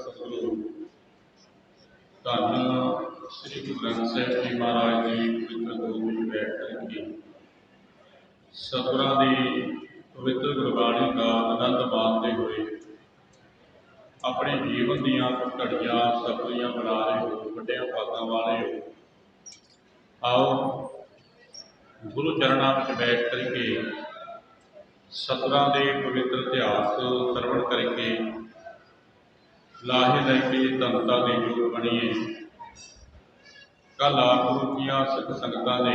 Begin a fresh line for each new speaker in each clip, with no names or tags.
सतगुरु धन श्री गुरु ग्रंथ साहिब जी महाराज की पवित्र गोद में बैठ करके सतगुरां की पवित्र गुरबाणी का आनंद मानते हुए अपने जीवन दीयां घड़ियां सफलियां बना रहे हो, वड्डियां भागां वाले हो। आओ गुरु चरणों में बैठ करके सतगुरां दे पवित्र इतिहास सरवण करके लाहे लैके धनता के योग बनीए। कल आप गुरु दियां सिख संगतां ने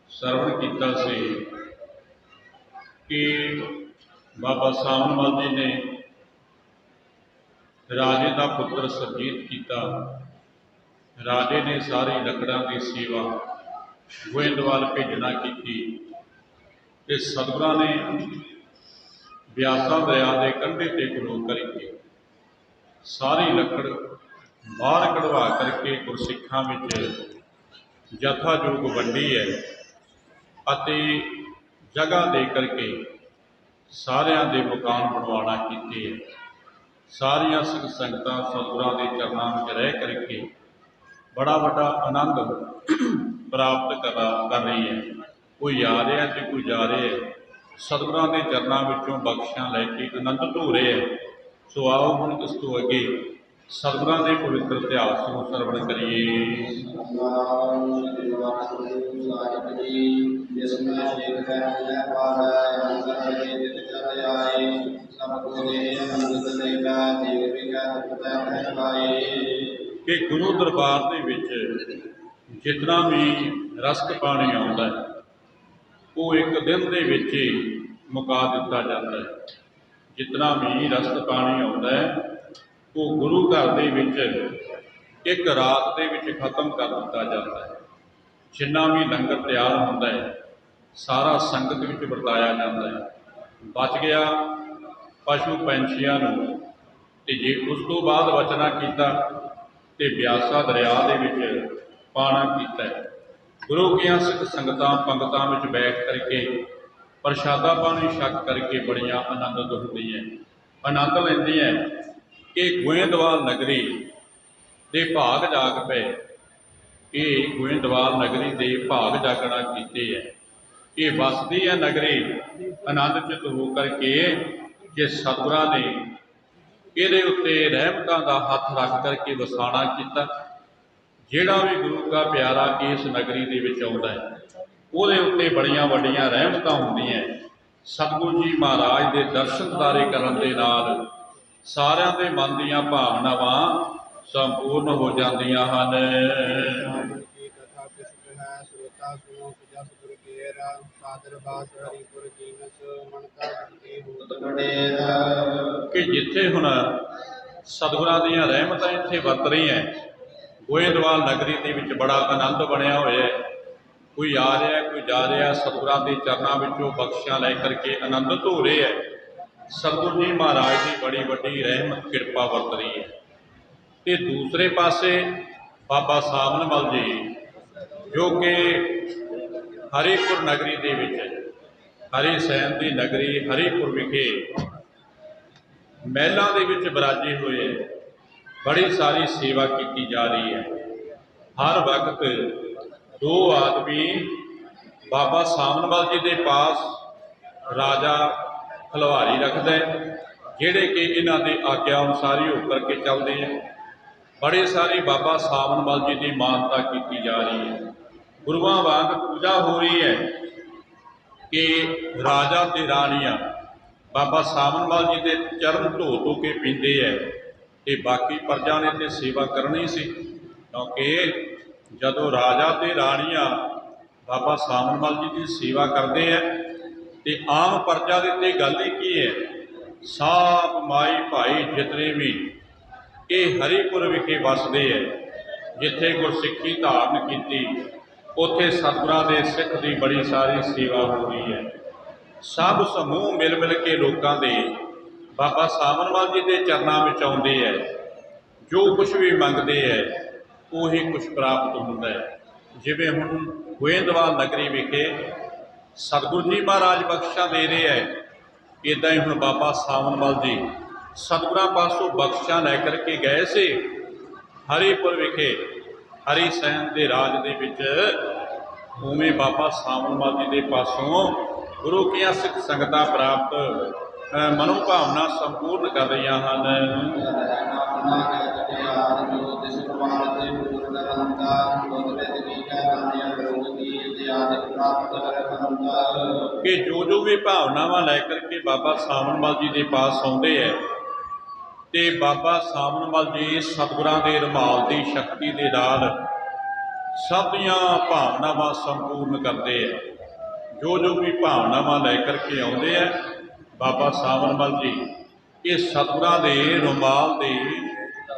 सरवण किया से कि बाबा सावनवाल जी ने राजे का पुत्र सरजीत किया। राजे ने सारी लकड़ां की सेवा गोइंदवाल भेजना की। सतगुरां ने ब्यासा दरिया के कंढे ते खलो करके सारी लकड़ बाहर कढ़वा करके गुरसिखां विच जथा जोग वंडी है अते जगह दे करके सारियां दे मकान बनवाना कीते है। सारियां सिख संगतां सतगुरां दे चरनां विच रह करके बड़ा वड्डा आनंद प्राप्त कर रही है। कोई आ रहा है तो कोई जा रहा है, सतगुरां दे चरनां विचों बख्शिशां लैके आनंद ढो रहे हैं। सो आओ हुण इस तो अगे सतगुरां दे पवित्र इतिहास नूं सरवण करिए। कि गुरु दरबार दे विच जितना भी रसक पानी आउंदा है वो एक दिन दे विच ही मुका दिता जाता है। जितना भी रसक पानी आता है वो गुरु घर दे विच एक रात दे विच खत्म कर दिता जाता है। जिन्ना भी लंगर तैयार होता है सारा संगत विच वरताया जाता है। बच गया पशु पंछियां नूं ते जे उस तो बाद वचना किया तो ब्यासा दरिया दे विच पाना कीता है। गुरु की सिख संगतां पंगतां विच बैठ करके प्रशादा पानी छक करके बड़िया आनंदित होंदियां आनंद लैंदियां कि गोइंदवाल नगरी दे भाग जाग पे। ये गोइंदवाल नगरी दे भाग जागना कीते है। ये वसदी है नगरी आनंद चित हो करके कि सतगुरां ने इहदे उत्ते रहमतां दा हथ रख करके वसाणा कीता। जिहड़ा भी गुरु का प्यारा इस नगरी दे विच आउंदा है ਉਹਦੇ ਉੱਤੇ बड़िया ਵੱਡੀਆਂ रहमतां ਹੁੰਦੀਆਂ। सतगुरु जी महाराज के दर्शन दारे करन दे नाल सारिਆਂ ਦੇ मन ਦੀਆਂ भावनावां संपूर्ण हो जांदियां ਹਨ। कि जिथे हुण सतगुरां दीयां रहमतां इत्थे वरत रही हैं, गोइंदवाल नगरी दे विच बड़ा आनंद बनया होया है। कोई आ रहा है कोई जा रहा है, सतगुरां के चरणों विचों बख्शिशां लै करके आनंद ढो रहे है। सतगुरु जी महाराज की बड़ी वड्डी रहमत किरपा वरत रही है। तो दूसरे पासे बाबा सावनवाल जी जो कि हरिपुर नगरी दे विच हरि सैन की नगरी हरिपुर विखे महलों के विच विराजे हुए है। बड़ी सारी सेवा की जा रही है। हर वक्त दो आदमी बाबा सावनवाल जी के पास राजा खलवारी रखता है जिहड़े कि इन्हां दे आग्या अनुसार ही होकर के चलते हैं। बड़ी सारी बाबा सावनवाल जी की मानता की जा रही है। गुरुआं वांग पूजा हो रही है कि राजा ते राणियां बाबा सावनवाल जी के चरण धो के पींदे है। ते बाकी प्रजा ने तो सेवा करनी सी, क्योंकि जदों राजा ते राणियां बाबा सावनवाल जी की सेवा करते हैं तो आम प्रजा दे ते गल ही की है। साप माई भाई जितने भी ये हरिपुर विखे वसते हैं, जिथे गुरसिक्खी धारण की उत्थे सतगुरां दे सिख की बड़ी सारी सेवा हो रही है। सब समूह मिल मिल के लोगों के बाबा सावनवाल जी के चरणों में आउंदे है। जो कुछ भी मंगते हैं उही कुछ प्राप्त होता है। जिवें हुण गोइंदवाल नगरी विखे सतगुरु जी महाराज बख्शिशां दे रहे हैं, इदां ही हुण बाबा सावनवाल जी सतगुਰਾਂ पासों बख्शिशां लै करके गए से हरिपुर विखे हरि सैन के राज दे विच उवें बाबा सावणमल जी के पासों गुरु की सिख संगतां प्राप्त मनोभावना संपूर्ण कर रही हैं। कि जो भी भावनावां लैकर के बाबा सावणमल जी के पास आउंदे है ते बाबा सावणमल जी सतगुਰਾਂ के रमाल की शक्ति के नाल सब दियां भावनावां संपूर्ण करते हैं। जो भी भावनावां लैकर के आउंदे है बाबा सावणमल जी ये सतगुਰਾਂ के रमाल के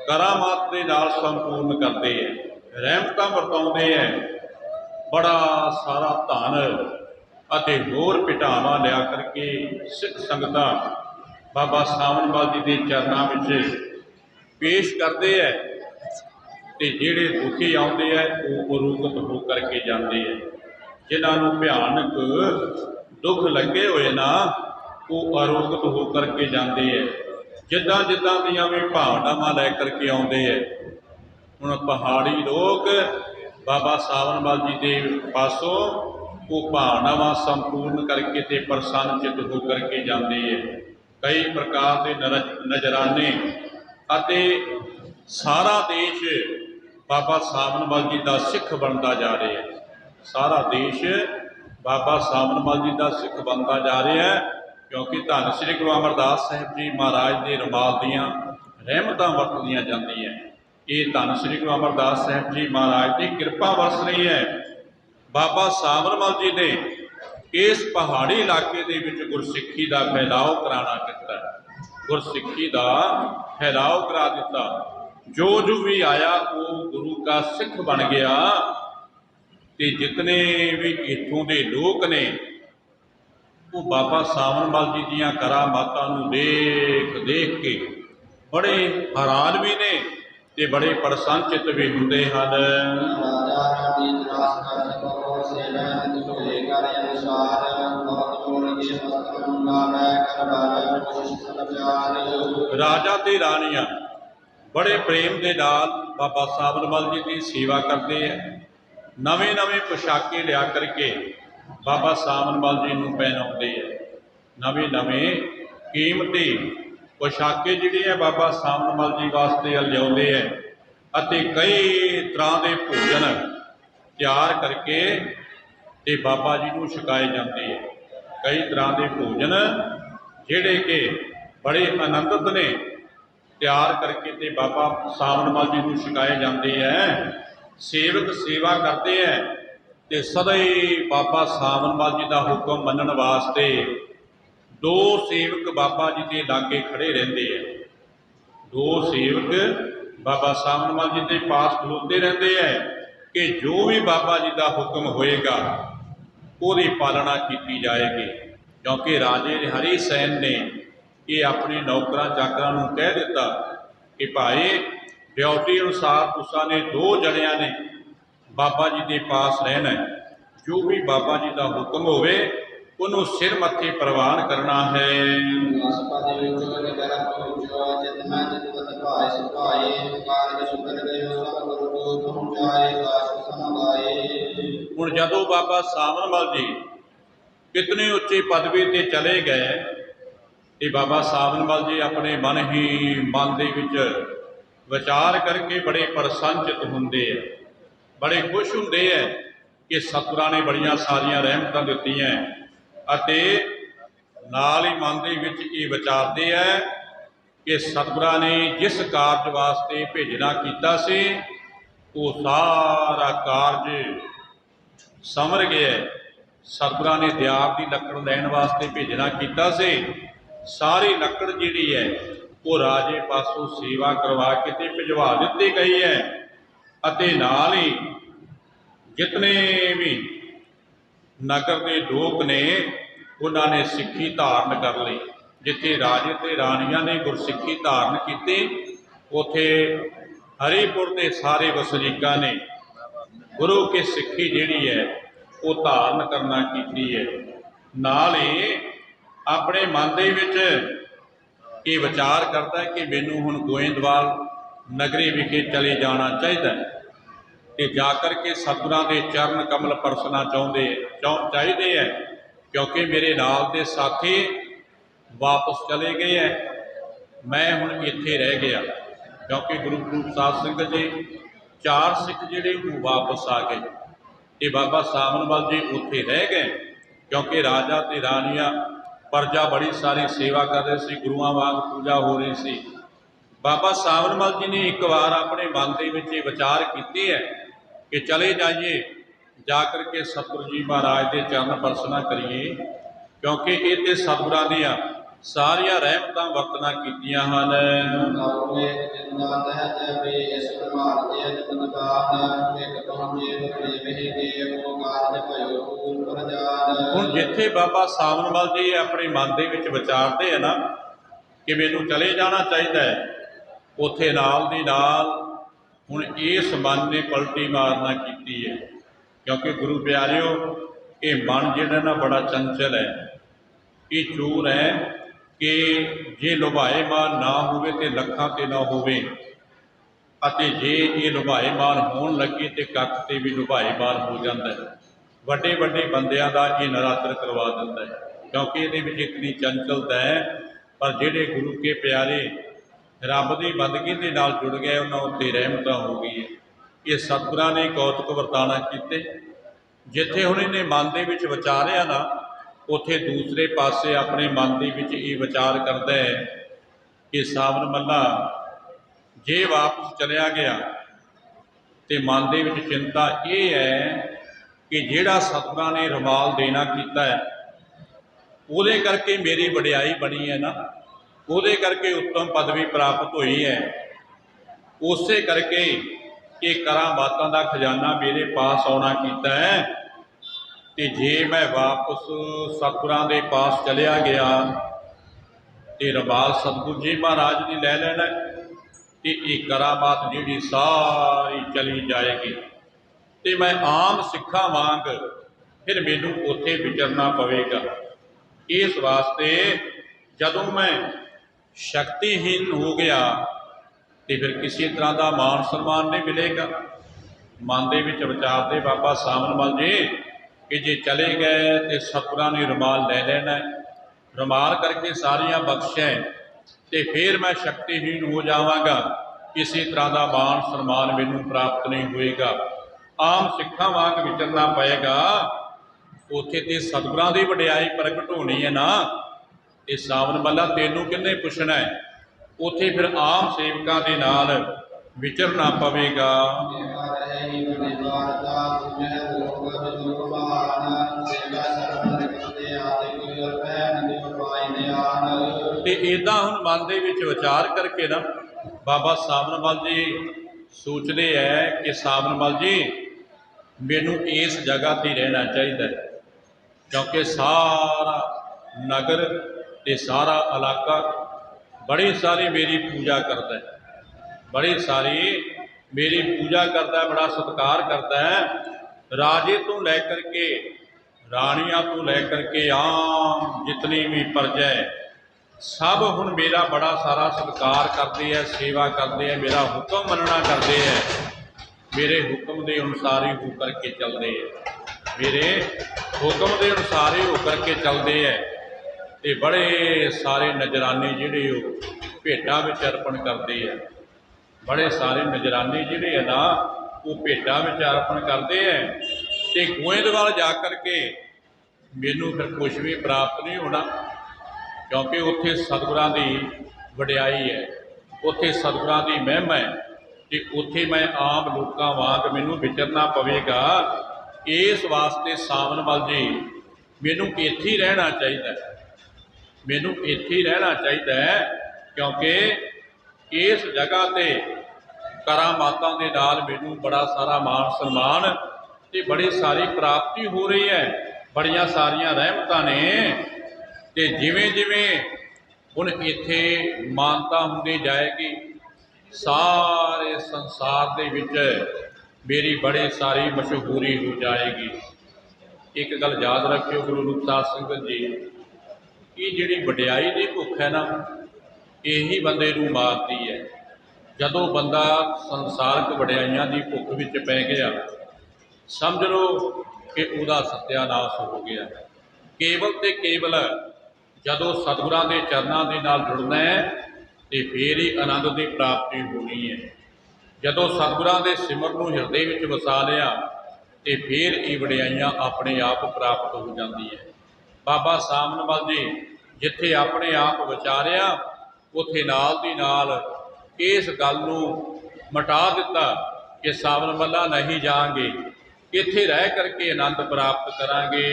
करामात के नाल संपूर्ण करते हैं, रहमतां वरताउंदे हैं। बड़ा सारा धन अते होर पिटावां लिया करके सिख संगतां बाबा सावणमल जी के चरणों में पेश करते हैं ते जिहड़े दुखी आउंदे है वो अरूगत हो करके जाते हैं। जिन्होंने भयानक दुख लगे हुए ना वो अरूगत हो करके जाते हैं। जिद्दां जिद्दां दियां भी भावनावां लै करके आउंदे है। हुण पहाड़ी लोग बाबा सावणमल जी के पासों वो भावनावां संपूर्ण करके ते प्रसन्न चित हो करके जाते हैं। कई प्रकार के नजराने अते सारा देश बाबा सावणमल जी का सिख बनता जा रहा है। सारा देश बाबा सावणमल जी का सिख बनता जा रहा है क्योंकि धन श्री गुरु अमरदास साहिब जी महाराज के रमाल दियां रहमतां वरतदियां जांदियां। ये धन श्री गुरु अमरदास साहिब जी महाराज की कृपा वरस रही है। बाबा सावणमल जी ने इस पहाड़ी इलाके के विच गुरसिक्खी का फैलाव कराना किया, गुरसिक्खी का फैलाव करा दिता। जो भी आया वो गुरु का सिख बन गया। ते जितने भी इत्थों के लोग ने वो बाबा सावणमल जी दियां करामातां नूं देख देख के बड़े हैरान भी ने ते बड़े प्रसन्नचित भी हुंदे हन। राजा ते रानियां बड़े प्रेम के नाल बाबा सावणमल जी की सेवा करते हैं। नवे नवे पोशाके लिया करके बाबा सावणमल जी नूं पहनाउंदे हैं। नवे नवे कीमती पोशाके जिहड़े है बाबा सावणमल जी वास्ते लियाउंदे हैं अते कई तरह के भोजन तैयार करके ते बाबा जी नूं छकाए जाते हैं। कई तरह के भोजन जिहड़े कि बड़े आनंदित ने तैयार करके ते बाबा सावणमल जी नूं छकाए जाते हैं। सेवक सेवा करते हैं ते सदा ही बाबा सावणमल जी का हुक्म मनण वास्ते दो सेवक बाबा जी के लागे खड़े रहते हैं। दो सेवक बाबा सावणमल जी के पास खलोते रहते हैं कि जो भी बाबा जी का हुक्म होएगा उसकी पालना की जाएगी। क्योंकि राजे हरि सैन ने ये अपने नौकरां चाकरां नूं कह दिता कि भाई ड्यूटी अनुसार तुसां ने दो जणियां ने बाबा जी के पास रहना है। जो भी बाबा जी का हुक्म होवे उन्होंने सिर मत्थे प्रवान करना है। हुण जदों बाबा सावणमल जी कितने उच्चे पदवी ते चले गए ते बाबा सावणमल जी अपने मन ही मन दे विच विचार करके बड़े प्रसन्नचित हुंदे है, बड़े खुश हुंदे है कि सतगुਰਾਂ ने बड़ियां सारियां रहमतां दित्तियां अते नाल ही मन दे विच ये विचारते हैं कि सतगुਰਾਂ ने जिस कारज वास्ते भेजना कीता सी वो सारा कारज समर गया। सतगुਰਾਂ ने दियार की लकड़ लैण वास्ते भेजना कीता सी, सारी लकड़ जिहड़ी है वो राजे पासों सेवा करवा के ते भिजवा दित्ती गई है। अते नाल ही जितने भी नगर के लोग ने उन्होंने सिक्खी धारण कर ली। जिथे राजे ते रानियां ने गुरसिक्खी धारण की उथे हरिपुर के सारे वसनीकां ने गुरु की सिक्खी जिहड़ी है वो धारण करना की है। नाल ही अपने मन दे विच ये विचार करता है कि मैनू हुण गोइंदवाल नगरी विखे चले जाना चाहिए ते जाकर के सतगुरां दे चरण कमल परसना चाहिए है, क्योंकि मेरे नाल दे साथी वापस चले गए हैं, मैं हुण इत्थे रह गया। क्योंकि गुरु ग्रंथ साहिब संगत जी 4 सिख जिहड़े वो वापस आ गए ते बाबा सावनवाल जी उत्थे रह गए, क्योंकि राजा ते रानियां प्रजा बड़ी सारी सेवा कर रहे सी, गुरुआं वांग पूजा हो रही सी। बाबा सावनवाल जी ने एक बार अपने मन के विच विचार कीते है कि चले जाइए, जाकर के सतगुरु जी महाराज के चरण परसना करिए, क्योंकि ये तो सतगुरां दियां सारिया रहमतां वरतना कीतियां हन। हुण जिथे बाबा सावनवाल जी अपने मन के विच विचारते हैं ना कि मैनू चले जाना चाहिए, उत्थे नाल दी नाल हुण इस मन ने पलटी मारना कीती है, क्योंकि गुरु प्यारिओ ये मन जिहड़ा ना बड़ा चंचल है, ये चोर है कि जे लुभाएमान ना होवे ते लखां ते ना होवे, अते जे ये लुभाएमान होण लगे तो कख ते भी लुभाएमान हो जाता है। वड्डे वड्डे बंदियां दा ये नरातर करवा दिंदा है, क्योंकि ये विच इतनी चंचलता है। पर जिहड़े गुरु के प्यारे रब की बंदगी के नाल जुड़ गए उन्होंने उत्ते रहमत हो गई है। ये सतगुरां ने कौतुक वरताना कीते, जिथे हुण इन्हें मन के विच विचारिया ना उत्थे दूसरे पासे अपने मन के विच ये विचार करता है कि सावन मल्ला जे वापस चलिया गया तो मन के विच चिंता ये है कि जिहड़ा सतगुरां ने रुमाल देना कीता है उहदे करके मेरी वडियाई बनी है ना, उहदे करके उत्तम पदवी प्राप्त हुई है, उसे करके ये करामातां दा खजाना मेरे पास आउणा कीता है। तो जे मैं वापस सतगुरां दे पास चलिया गया तो रुमाल सतगुरु जी महाराज ने लै लेना, तो ये करामात जी सारी चली जाएगी, तो मैं आम सिखा वांग फिर मैनू उत्थे विचरना पवेगा। इस वास्ते जदों मैं शक्तिहीन हो गया तो फिर किसी तरह का मान सम्मान नहीं मिलेगा। मन के विच विचारते बाबा सावनवाल जी कि जे चले गए तो सतगुरां ने रुमाल लै लेना, रुमाल करके सारियां बख्शै तो फिर मैं शक्तिहीन हो जावांगा, किसी तरह का मान सम्मान मैनू प्राप्त नहीं होएगा, आम सिखा वांग विचरना पएगा। उत्थे तो सतगुरां की वडियाई प्रगट होनी है ना, ये सावन मल्ला तेनू किन्ने पुछना है, उत्थे फिर आम सेवकां दे नाल विचरना पवेगा। ते इदां हुण मन दे विच विचार करके ना बाबा सावनवाल जी सोचते हैं कि सावनवाल जी मैनू इस जगह पर रहना चाहिए, क्योंकि सारा नगर ते सारा इलाका बड़ी सारी मेरी पूजा करता है, बड़ी सारी मेरी पूजा करता है, बड़ा सत्कार करता है। राजे तो लैकर के रानियां तो लैकर के आम जितनी भी प्रजा है सब हुण मेरा बड़ा सारा सत्कार करते हैं, सेवा करते हैं, मेरा हुक्म मनना करते हैं, मेरे हुक्म के अनुसार ही हो करके चलते हैं, मेरे हुक्म के अनुसार ही हो करके चलते हैं। तो बड़े सारे नजराने जिहड़े भेटां विच अर्पण करते हैं, बड़े सारे नजराने जिहड़े है ना वो भेटां विच अर्पण करते हैं। तो गोइंदवाल जा कर के मैनू फिर कुछ भी प्राप्त नहीं होना, क्योंकि उत्थे सतगुरां दी वडियाई है, उत्थे सतगुरां दी महिमा है, तो उत्थे मैं आम लोकां वांग मैनू विचरना पवेगा। इस वास्ते सावनवाल जी मैनू इत्थे ही रहना चाहिए, मैनू इत्थे ही रहना चाहिए, क्योंकि इस जगह ते करामातां दे नाल मैनू बड़ा सारा मान सन्मान ते बड़ी सारी प्राप्ति हो रही है, बड़ियां सारियां रहमतां ने। ते जिवें जिवें हुण इत्थे मानता हुंदी जाएगी सारे संसार दे विच मेरी बड़ी सारी मशहूरी हो जाएगी। एक गल याद रखियो गुरु रूप साध संगत जी, कि जिहड़ी वडियाई दी भुख है ना ਇਹੀ ਬੰਦੇ ਨੂੰ ਮਾਰਦੀ ਹੈ। ਜਦੋਂ ਬੰਦਾ ਸੰਸਾਰਕ ਵਡਿਆਈਆਂ ਦੀ ਭੁੱਖ ਵਿੱਚ ਪੈ ਗਿਆ, ਸਮਝ ਲਓ ਕਿ ਉਹਦਾ ਸਤਿਆਨਾਸ਼ ਹੋ ਗਿਆ। ਕੇਵਲ ਤੇ ਕੇਵਲ ਜਦੋਂ ਸਤਿਗੁਰਾਂ ਦੇ ਚਰਨਾਂ ਦੇ ਨਾਲ ਜੁੜਨਾ ਹੈ ਤੇ ਫੇਰ ਹੀ ਆਨੰਦ ਦੀ ਪ੍ਰਾਪਤੀ ਹੋਣੀ ਹੈ। ਜਦੋਂ ਸਤਿਗੁਰਾਂ ਦੇ ਸਿਮਰਨ ਨੂੰ ਹਿਰਦੇ ਵਿੱਚ ਵਸਾ ਲਿਆ ਤੇ ਫੇਰ ਇਹ ਵਡਿਆਈਆਂ ਆਪਣੇ ਆਪ ਪ੍ਰਾਪਤ ਹੋ ਜਾਂਦੀ ਹੈ। ਬਾਬਾ ਸਾਮਨਵਾਲ ਜੀ ਜਿੱਥੇ ਆਪਣੇ ਆਪ ਵਿਚਾਰਿਆ, ਉੱਥੇ ਨਾਲ ਦੀ ਨਾਲ ਇਸ ਗੱਲ ਨੂੰ ਮਿਟਾ ਦਿੱਤਾ ਕਿ ਸਾਵਨਵਾਲਾ ਨਹੀਂ ਜਾਵਾਂਗੇ, ਇੱਥੇ ਰਹਿ ਕਰਕੇ ਆਨੰਦ ਪ੍ਰਾਪਤ ਕਰਾਂਗੇ।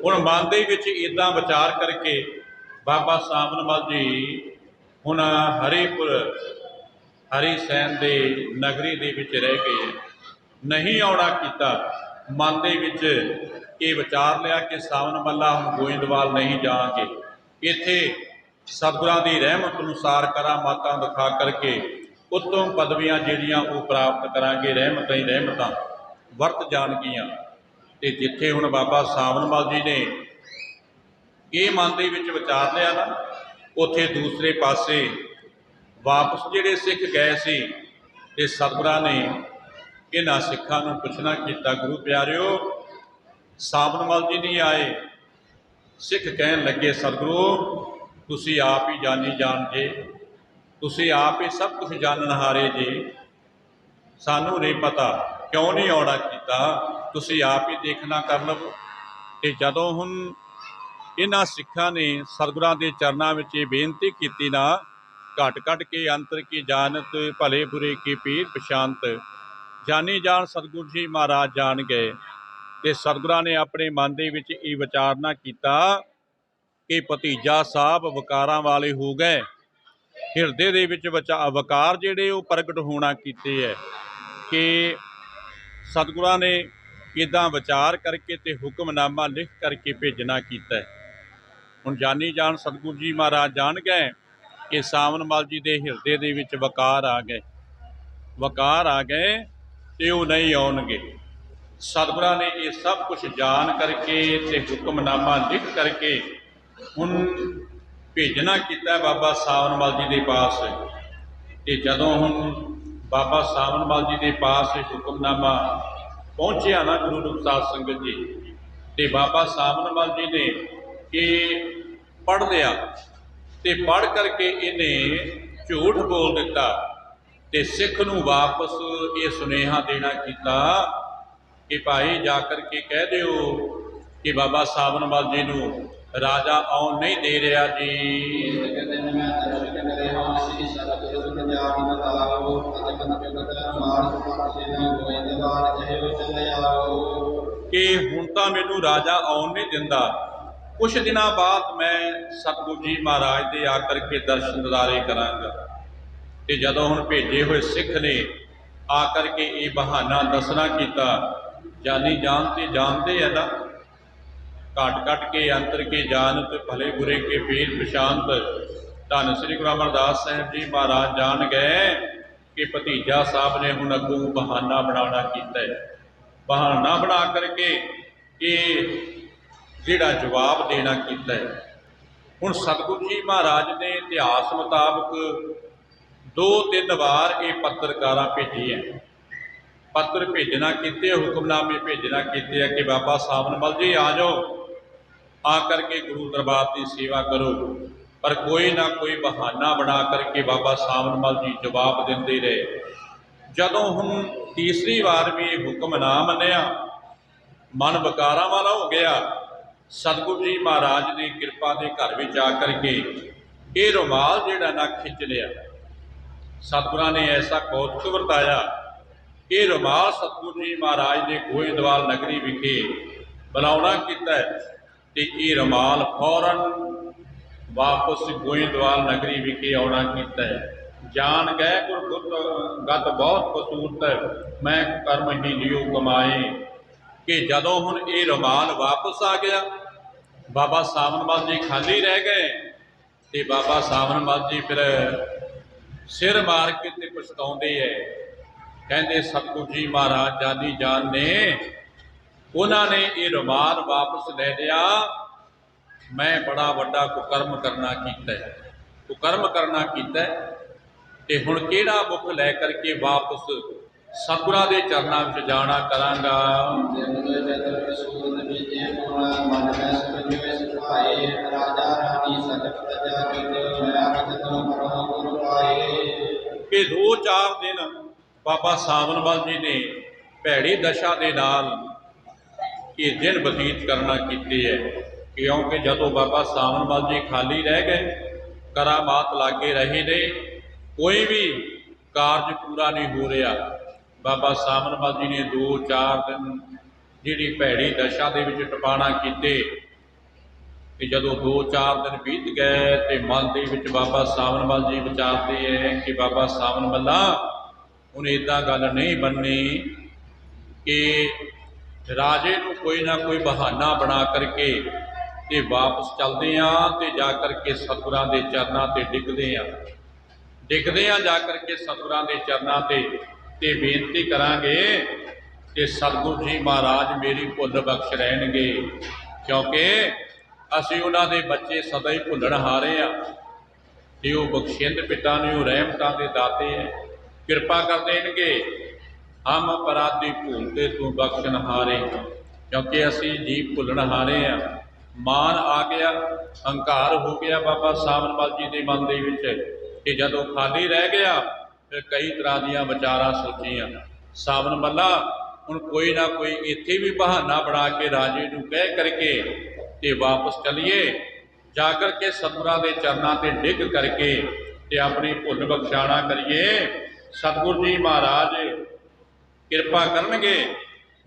ਹੁਣ ਮਨ ਦੇ ਵਿੱਚ ਇੱਦਾਂ ਵਿਚਾਰ ਕਰਕੇ ਬਾਬਾ ਸਾਮਨਵਾਲ ਜੀ ਹੁਣ ਹਰੀਪੁਰ ਹਰੀ ਸੈਨ ਦੇ ਨਗਰੀ ਦੇ ਵਿੱਚ ਰਹਿ ਗਏ, ਨਹੀਂ ਆਉਣਾ ਕੀਤਾ। ਮਨ ਦੇ ਵਿੱਚ ਇਹ ਵਿਚਾਰ ਲਿਆ ਕਿ ਸਾਵਨਵਾਲਾ ਹੁਣ ਗੋਇੰਦਵਾਲ ਨਹੀਂ ਜਾਵਾਂਗੇ, ਇੱਥੇ ਸਤਿਗੁਰਾਂ ਦੀ ਰਹਿਮਤ ਅਨੁਸਾਰ ਕਰਾਮਾਤਾਂ ਦਿਖਾ ਕਰਕੇ ਉੱਤਮ ਪਦਵੀਆਂ ਜਿਹੜੀਆਂ ਉਹ ਪ੍ਰਾਪਤ ਕਰਾਂਗੇ, ਰਹਿਮਤਾਂ ਹੀ ਰਹਿਮਤਾਂ ਵਰਤ ਜਾਣਗੀਆਂ। ਤੇ ਜਿੱਥੇ ਹੁਣ ਬਾਬਾ ਸਾਵਨਵਾਲ ਜੀ ਨੇ ਇਹ ਮਨ ਦੇ ਵਿੱਚ ਵਿਚਾਰ ਲਿਆ ਨਾ, ਉੱਥੇ ਦੂਸਰੇ ਪਾਸੇ ਵਾਪਸ ਜਿਹੜੇ ਸਿੱਖ ਗਏ ਸੀ ਤੇ ਸਤਿਗੁਰਾਂ ਨੇ ਇਹਨਾਂ ਸਿੱਖਾਂ ਨੂੰ ਪੁੱਛਣਾ ਕੀਤਾ, ਗੁਰੂ ਪਿਆਰਿਓ ਸਾਵਨਵਾਲ ਜੀ ਨਹੀਂ ਆਏ। ਸਿੱਖ ਕਹਿਣ ਲੱਗੇ, ਸਤਿਗੁਰੂ ਤੁਸੀਂ ਆਪ ਹੀ ਜਾਣੀ ਜਾਣ ਜੇ, ਤੁਸੀਂ ਆਪ ਹੀ ਸਭ ਕੁਝ ਜਾਣਨਹਾਰੇ ਜੇ, ਸਾਨੂੰ ਨਹੀਂ ਪਤਾ ਕਿਉਂ ਨਹੀਂ ਆਉਣਾ ਕੀਤਾ, ਤੁਸੀਂ ਆਪ ਹੀ ਦੇਖਣਾ ਕਰ ਲਵੋ। ਤੇ ਜਦੋਂ ਹੁਣ ਇਹਨਾਂ ਸਿੱਖਾਂ ਨੇ ਸਤਿਗੁਰਾਂ ਦੇ ਚਰਨਾਂ ਵਿੱਚ ਇਹ ਬੇਨਤੀ ਕੀਤੀ ਨਾ, ਘਟ ਘਟ ਕੇ ਅੰਤਰ ਕੀ ਜਾਣਤ, ਭਲੇ ਬੁਰੇ ਕੀ ਪੀਰ ਪਛਾਨਤ, ਜਾਨੀ ਜਾਣ ਸਤਿਗੁਰੂ ਜੀ ਮਹਾਰਾਜ ਜਾਣ ਗਏ। ਤੇ ਸਤਿਗੁਰਾਂ ਨੇ ਆਪਣੇ ਮਨ ਦੇ ਵਿੱਚ ਇਹ ਵਿਚਾਰਨਾ ਕੀਤਾ ਕਿ ਭਤੀਜਾ ਸਾਹਿਬ ਵਿਕਾਰਾਂ ਵਾਲੇ ਹੋ ਗਏ, ਹਿਰਦੇ ਦੇ ਵਿੱਚ ਵਿਕਾਰ ਜਿਹੜੇ ਉਹ ਪ੍ਰਗਟ ਹੋਣਾ ਕੀਤੇ ਹੈ। ਕਿ ਸਤਿਗੁਰਾਂ ਨੇ ਇੱਦਾਂ ਵਿਚਾਰ ਕਰਕੇ ਤੇ ਹੁਕਮਨਾਮਾ ਲਿਖ ਕਰਕੇ ਭੇਜਣਾ ਕੀਤਾ। ਹੁਣ ਜਾਨੀ ਜਾਣ ਸਤਿਗੁਰੂ ਜੀ ਮਹਾਰਾਜ ਜਾਣ ਗਏ ਕਿ ਸਾਵਨਵਾਲ ਜੀ ਦੇ ਹਿਰਦੇ ਦੇ ਵਿੱਚ ਵਿਕਾਰ ਆ ਗਏ, ਵਿਕਾਰ ਆ ਗਏ ਤੇ ਉਹ ਨਹੀਂ ਆਉਣਗੇ। ਸਤਿਗੁਰਾਂ ਨੇ ਇਹ ਸਭ ਕੁਝ ਜਾਣ ਕਰਕੇ ਤੇ ਹੁਕਮਨਾਮਾ ਲਿਖ ਕਰਕੇ ਹੁਣ ਭੇਜਣਾ ਕੀਤਾ ਬਾਬਾ ਸਾਵਨਵਾਲ ਜੀ ਦੇ ਪਾਸ। ਤੇ ਜਦੋਂ ਹੁਣ ਬਾਬਾ ਸਾਵਨਵਾਲ ਜੀ ਦੇ ਪਾਸ ਹੁਕਮਨਾਮਾ ਪਹੁੰਚਿਆ ਨਾ ਗੁਰੂ ਰੂਪ ਸਾਧ ਸੰਗਤ ਜੀ, ਤੇ ਬਾਬਾ ਸਾਵਨਵਾਲ ਜੀ ਨੇ ਇਹ ਪੜ੍ਹ ਲਿਆ ਤੇ ਪੜ੍ਹ ਕਰਕੇ ਇਹਨੇ ਝੂਠ ਬੋਲ ਦਿੱਤਾ ਤੇ ਸਿੱਖ ਨੂੰ ਵਾਪਸ ਇਹ ਸੁਨੇਹਾ ਦੇਣਾ ਕੀਤਾ ਕਿ ਭਾਈ ਜਾ ਕਰਕੇ ਕਹਿ ਦਿਓ ਕਿ ਬਾਬਾ ਸਾਵਨਵਾਲ ਜੀ ਨੂੰ ਰਾਜਾ ਆਉਣ ਨਹੀਂ ਦੇ ਰਿਹਾ ਜੀ। ਕਿ ਹੁਣ ਤਾਂ ਮੈਨੂੰ ਰਾਜਾ ਆਉਣ ਨਹੀਂ ਦਿੰਦਾ, ਕੁਛ ਦਿਨਾਂ ਬਾਅਦ ਮੈਂ ਸਤਿਗੁਰੂ ਜੀ ਮਹਾਰਾਜ ਦੇ ਆ ਕਰਕੇ ਦਰਸ਼ਨ ਦਿਦਾਰੇ ਕਰਾਂਗਾ। ਤੇ ਜਦੋਂ ਹੁਣ ਭੇਜੇ ਹੋਏ ਸਿੱਖ ਨੇ ਆ ਕਰਕੇ ਇਹ ਬਹਾਨਾ ਦੱਸਣਾ ਕੀਤਾ, ਜਾਨੀ ਜਾਨ ਤੇ ਜਾਣਦੇ ਆ ਨਾ, ਘਟ ਘਟ ਕੇ ਅੰਤਰ ਕੇ ਜਾਣਤ, ਭਲੇ ਬੁਰੇ ਕੇ ਪੀਰ ਪਛਾਨਤ। ਧੰਨ ਸ੍ਰੀ ਗੁਰੂ ਅਮਰਦਾਸ ਸਾਹਿਬ ਜੀ ਮਹਾਰਾਜ ਜਾਣ ਗਏ ਕਿ ਭਤੀਜਾ ਸਾਹਿਬ ਨੇ ਹੁਣ ਅੱਗੋਂ ਬਹਾਨਾ ਬਣਾਉਣਾ ਕੀਤਾ ਹੈ। ਬਹਾਨਾ ਬਣਾ ਕਰਕੇ ਇਹ ਜਿਹੜਾ ਜਵਾਬ ਦੇਣਾ ਕੀਤਾ ਹੈ। ਹੁਣ ਸਤਿਗੁਰੂ ਜੀ ਮਹਾਰਾਜ ਨੇ ਇਤਿਹਾਸ ਮੁਤਾਬਕ 2-3 ਵਾਰ ਇਹ ਪੱਤਰਕਾਰਾਂ ਭੇਜੀ ਹੈ, ਪੱਤਰ ਭੇਜਣਾ ਕੀਤੇ, ਹੁਕਮਨਾਮੇ ਭੇਜਣਾ ਕੀਤੇ ਹੈ ਕਿ ਬਾਬਾ ਸਾਵਨਵਾਲ ਜੀ ਆ ਜਾਓ, ਆ ਕਰਕੇ ਗੁਰੂ ਦਰਬਾਰ ਦੀ ਸੇਵਾ ਕਰੋ। ਪਰ ਕੋਈ ਨਾ ਕੋਈ ਬਹਾਨਾ ਬਣਾ ਕਰਕੇ ਬਾਬਾ ਸਾਵਨਵਾਲ ਜੀ ਜਵਾਬ ਦਿੰਦੇ ਰਹੇ। ਜਦੋਂ ਹੁਣ ਤੀਸਰੀ ਵਾਰ ਵੀ ਇਹ ਹੁਕਮ ਨਾ ਮੰਨਿਆ, ਮਨ ਵਿਕਾਰਾਂ ਵਾਲਾ ਹੋ ਗਿਆ, ਸਤਿਗੁਰੂ ਜੀ ਮਹਾਰਾਜ ਦੀ ਕਿਰਪਾ ਦੇ ਘਰ ਵਿੱਚ ਆ ਕਰਕੇ ਇਹ ਰੁਮਾਲ ਜਿਹੜਾ ਨਾ ਖਿੱਚ ਲਿਆ। ਸਤਿਗੁਰਾਂ ਨੇ ਐਸਾ ਕੌਤਕ ਵਰਤਾਇਆ, ਇਹ ਰੁਮਾਲ ਸਤਿਗੁਰੂ ਜੀ ਮਹਾਰਾਜ ਨੇ ਗੋਇੰਦਵਾਲ ਨਗਰੀ ਵਿਖੇ ਬਣਾਉਣਾ ਕੀਤਾ ਤੇ ਇਹ ਰੁਮਾਲ ਫੌਰਨ ਵਾਪਸ ਗੋਇੰਦਵਾਲ ਨਗਰੀ ਵਿਖੇ ਆਉਣਾ ਕੀਤਾ ਹੈ। ਜਾਣ ਗਏ ਗੁਰਗੁਰਤ ਗਤ ਬਹੁਤ ਕਸੂਰਤ, ਮੈਂ ਕਰਮ ਹੀ ਲਿਓ ਕਮਾਏ। ਕਿ ਜਦੋਂ ਹੁਣ ਇਹ ਰੁਮਾਲ ਵਾਪਸ ਆ ਗਿਆ, ਬਾਬਾ ਸਾਵਨਵਾਲ ਜੀ ਖਾਲੀ ਰਹਿ ਗਏ ਤੇ ਬਾਬਾ ਸਾਵਨਵਾਲ ਜੀ ਫਿਰ ਸਿਰ ਮਾਰ ਕੇ ਤੇ ਪਛਤਾਉਂਦੇ ਹੈ कहते सतगुरु जी महाराज जानी जान ने उन्होंने ये रुमाल वापस ले लिया। मैं बड़ा वड्डा कुकर्म करना कीता है, कुकर्म करना कीता है ते हुण किहड़ा मुख लै करके वापस सतगुरां दे चरनां विच जाना करांगा। कि 2-4 दिन बाबा सावनवाल जी ने भैड़ी दशा दे नाल ये दिन बतीत करना कीते है, क्योंकि जदों बाबा सावनवाल जी खाली रह गए, करामात लागे रहे ने, कोई भी कारज पूरा नहीं हो रहा। बाबा सावनवाल जी ने 2-4 दिन जिहड़ी भैड़ी दशा दे विच टपाना कीते कि जदों 2-4 दिन बीत गए तो मन के विच बाबा सावनवाल जी विचारते हैं कि बाबा सावनवाला हुण इदां गल नहीं बननी कि राजे नूं कोई ना कोई बहाना बना करके ते वापस चलते हैं तो जा करके सतगुरां दे चरनां ते डिगदे हैं जा करके सतगुरां दे चरनां ते बेनती करांगे कि सतगुरु जी महाराज मेरी भुल बख्श लैणगे, क्योंकि असीं उन्हां दे बच्चे सदा ही भुलणहारे आ ते वो बख्शिंद पिता ने वो रहमतां दे दाते है, किरपा कर देणगे। हम अपराधी भूलते तू बख्शनहारे, क्योंकि असी जी भुलनहारे हैं। मान आ गया, हंकार हो गया बाबा सावनवाल जी के मन के विच कि जदों खाली रह गया फिर कई तरह दीयां विचारां सोचियां। सावनवाला हुण कोई ना कोई इत्थे भी बहाना बना के राजे नूं कह करके ते वापस चलीए, जाकर के सतगुरां दे चरनां ते डिग करके ते अपनी भुल बख्शाणा करिए। सतगुरु जी महाराज किरपा करनगे,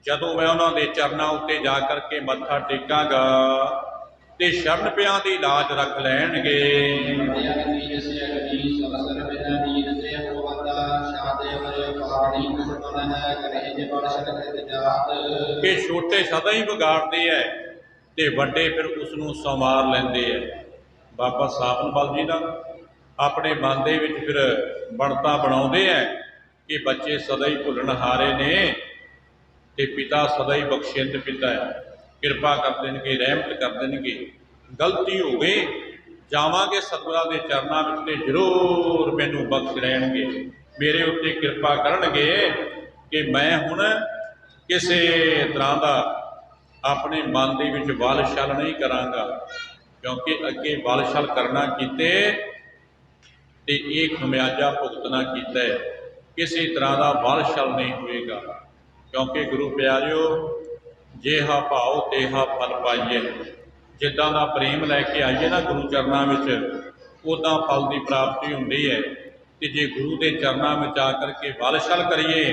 जदों मैं उन्होंने चरनां उत्ते जा करके मत्था टेकांगा ते शरण पियां दी लाज रख लैणगे। कि छोटे सदा ही बिगाड़ते हैं ते वड्डे फिर उसनूं संवार लैंदे है। बाबा सावनवाल जी ना अपने मन दे विच फिर बनता बनाउंदे है कि बच्चे सदा ही भुलनहारे ने ते पिता सदा ही बख्शिंद पिता है, किरपा कर देणगे, रहमत कर देणगे। गलती हो गई जावांगे सतगुरां दे चरनां विच ते जरूर मैनूं बख्श लैणगे, मेरे उत्ते किरपा करनगे कि मैं हुण किसी तरह का अपने मन दे विच वल छल नहीं करांगा, क्योंकि अगे वल छल करना कीते ते ये खमियाजा भुगतना कीता है, किसी तरह का वल छल नहीं होएगा। क्योंकि गुरु प्यारिओ जेहा भाव तेहा फल पाइए, जिद्दां दा प्रेम लैके आइए ना गुरु चरनां विच उदां फल की प्राप्ति हुंदी है। ते जे गुरु के चरनां विच आकर के वल छल करिए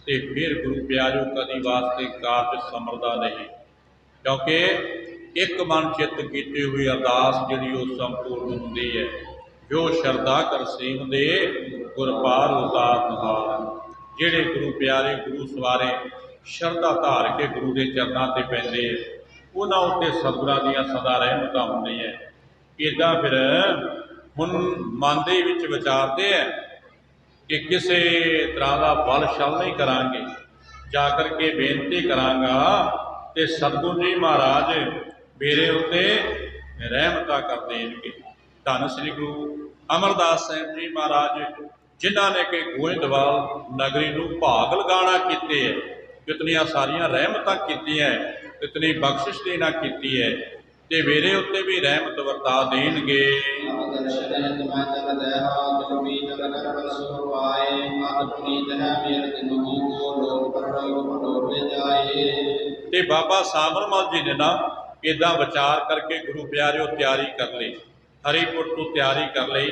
तो फिर गुरु प्यारिओ कदी वास्ते कारज समरदा नहीं, क्योंकि एक मन चित्त कीती हुई अरदास जिहड़ी वो संपूर्ण हुंदी है। जो शरदा कर सेवदे गुरपार उतार नहार, जिहड़े गुरु प्यारे गुरु सवारे शरदा धार के गुरु के चरनां ते पैंदे उन्हां उत्ते सतगुरां दीयां सदा रहमतां हुंदियां। इदां फिर हुण मन दे विच विचारदे है कि किसी तरह का वल छल नहीं करांगे, जाकर के बेनती करांगा ते सतगुरु जी महाराज मेरे उत्ते रहमतां कर देणगे। धन श्री गुरु अमरदास साहिब जी महाराज जिन्हों ने कि गोइंदवाल नगरी नूं भाग लगाना कीते है, कितनियां सारियां रहमतां कीतियां है, कितनी बख्शिश देना कीती है, ते मेरे उत्ते भी रहमत वरता देणगे। ते बाबा सावनवाल जी ने ना इदा विचार करके गुरु प्यारिओ तैयारी कर ली, हरिपुर तो तैयारी कर ली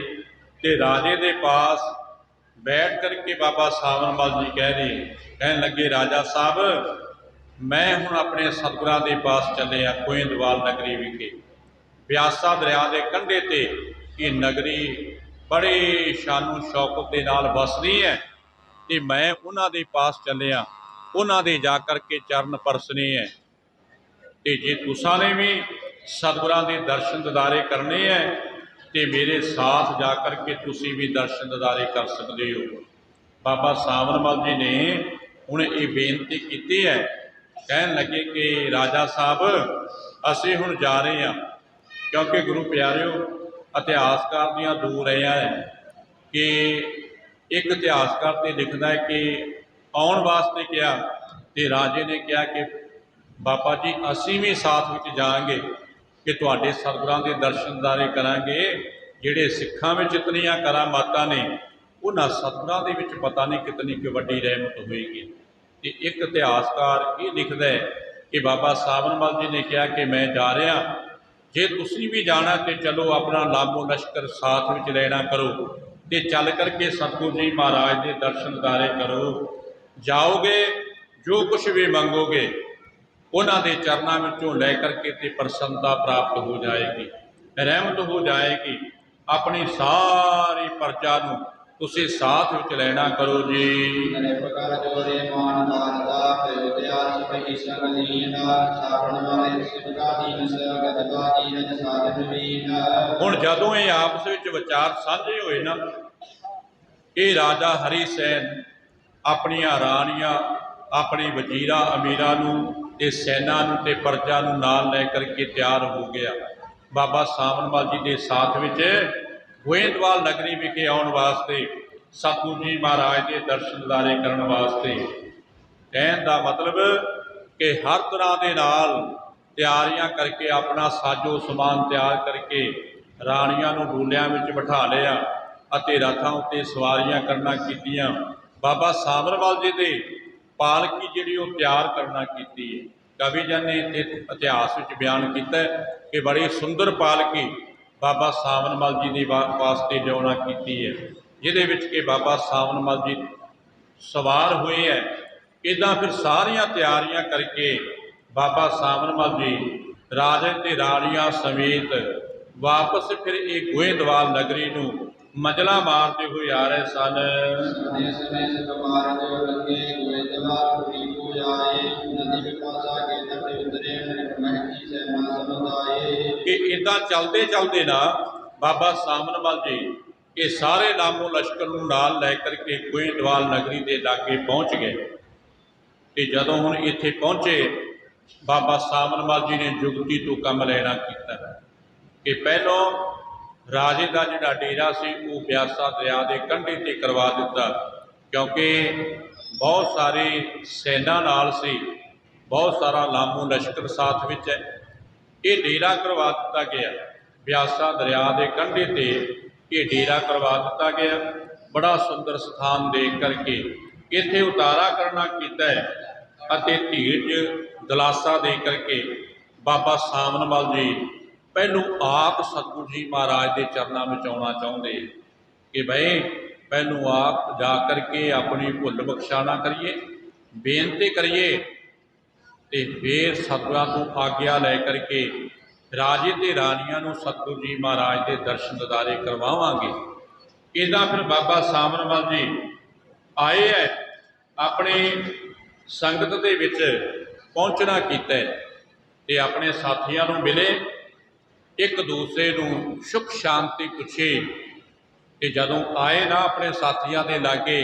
ते राजे दे पास बैठ करके बाबा सावनवाल जी कहने लगे, राजा साहब मैं हुण अपने सतगुरां दे पास चले गोइंदवाल नगरी विखे, ब्यासा दरिया के कंढे ते ये नगरी बड़े शानो शौकत के नाल वसदी है, ते मैं उन्हां दे पास चलिया, उन्हां दे जा करके चरण परसने है। ते जे तुसां ने भी सतगुरां दे दर्शन दीदारे करने हैं ते मेरे साथ जा करके तुसी भी दर्शन दीदारे कर सकते हो। बाबा सावनमल जी ने हुण ये बेनती की है, कहन लगे कि राजा साहब असीं हुण जा रहे हैं, क्योंकि गुरु प्यारिओ इतिहासकार दियां दो रहियां है कि एक इतिहासकार तो लिखता है कि आउण वास्ते कहा तो राजे ने कहा कि बाबा जी असीं भी साथ विच जाएंगे कि तुहाडे सतगुरां दे दर्शन दारे करांगे। जिहड़े सिखां विच इतनियां करामातां ने उन्हां सतगुरां दे विच पता नहीं कितनी कि वड्डी रहमत होएगी। ते एक इतिहासकार ये लिखदा है कि बाबा सावनमल जी ने कहा कि मैं जा रहा, जे तुसीं भी जाना तो चलो अपना लामो लश्कर साथ विच लेना करो ते चल करके सतगुरु जी महाराज के दर्शन दारे करो। जाओगे जो कुछ भी मंगोगे उन्हां दे चरनां विचों लै करके ते प्रसन्नता प्राप्त हो जाएगी, रहमत हो जाएगी। अपनी सारी प्रजा नूं तुसीं साथ विच लेना करो जी। हुण जदों ये आपस विच विचार साझे होए ना, ये राजा हरी सैन अपनियां राणियां अपने वजीरा अमीरां नूं ते सैना नूं ते प्रजा नूं नाल लै करके तैयार हो गया। बाबा सावनमल जी के साथ विच गोइंदवाल नगरी विखे आउण वास्ते, सतगुरु जी महाराज के दर्शन दारे करन वास्ते। कहण दा मतलब कि हर तरह के नाल तैयारियां करके अपना साजो समान तैयार करके राणियां नूं डोलियां विच बिठा लिया अते रथां उत्ते सवारियां करना कीतियां। बाबा सावनमल जी दे पालकी जिहड़ी वो तैयार करना कीती है। कवि जन ने इतिहास विच बयान किया कि बड़ी सुंदर पालकी बाबा सावनमल जी के वास्ते लियाउणा कीती है, जिहदे विच कि बाबा सावनमल जी सवार हुए है। इदां फिर सारियां तैयारियां करके बाबा सावनमल जी राजे ते राणियां समेत वापस फिर एक गोइंदवाल नगरी नूं मंजला मारते हुए आ रहे सन। कि इदां चलते चलते ना बाबा सावनमल जी ये सारे लामो लश्कर नूं नाल लै करके गोइंदवाल नगरी के लागे पहुँच गए। कि जदों हुण इत्थे पहुँचे बाबा सावनमल जी ने जुगती तो कम लेना किया कि पहलों राजे का जिहड़ा डेरा सी वो ब्यासा दरिया के कंढे ते करवा दिता, क्योंकि बहुत सारी सैना नाल सी, बहुत सारा लामो लश्कर साथ विच है। ये डेरा करवा दिता गया ब्यासा दरिया के कंढे ते, ये डेरा करवा दिता गया। बड़ा सुंदर स्थान देख करके इत्थे उतारा करना कीता है अते धीरज दलासा दे करके बाबा सावनमल जी पहलू आप सतगुरु जी महाराज के चरणों में आउणा चाहुंदे कि भाई पहलू आप जा करके अपनी भुल बख्शाना करिए, बेनती करिए ते फिर सतगुरां तो आग्या लै करके राजे ते रानियां नूं सतगुरु जी महाराज के दर्शन दीदारे करवावांगे। इदां फिर बाबा सावनमल जी आए है, अपनी संगत दे विच पहुंचना कीता है ते अपने साथियां नूं मिले, एक दूसरे नूं सुख शांति पुछे। कि जदों आए ना अपने साथियां दे लागे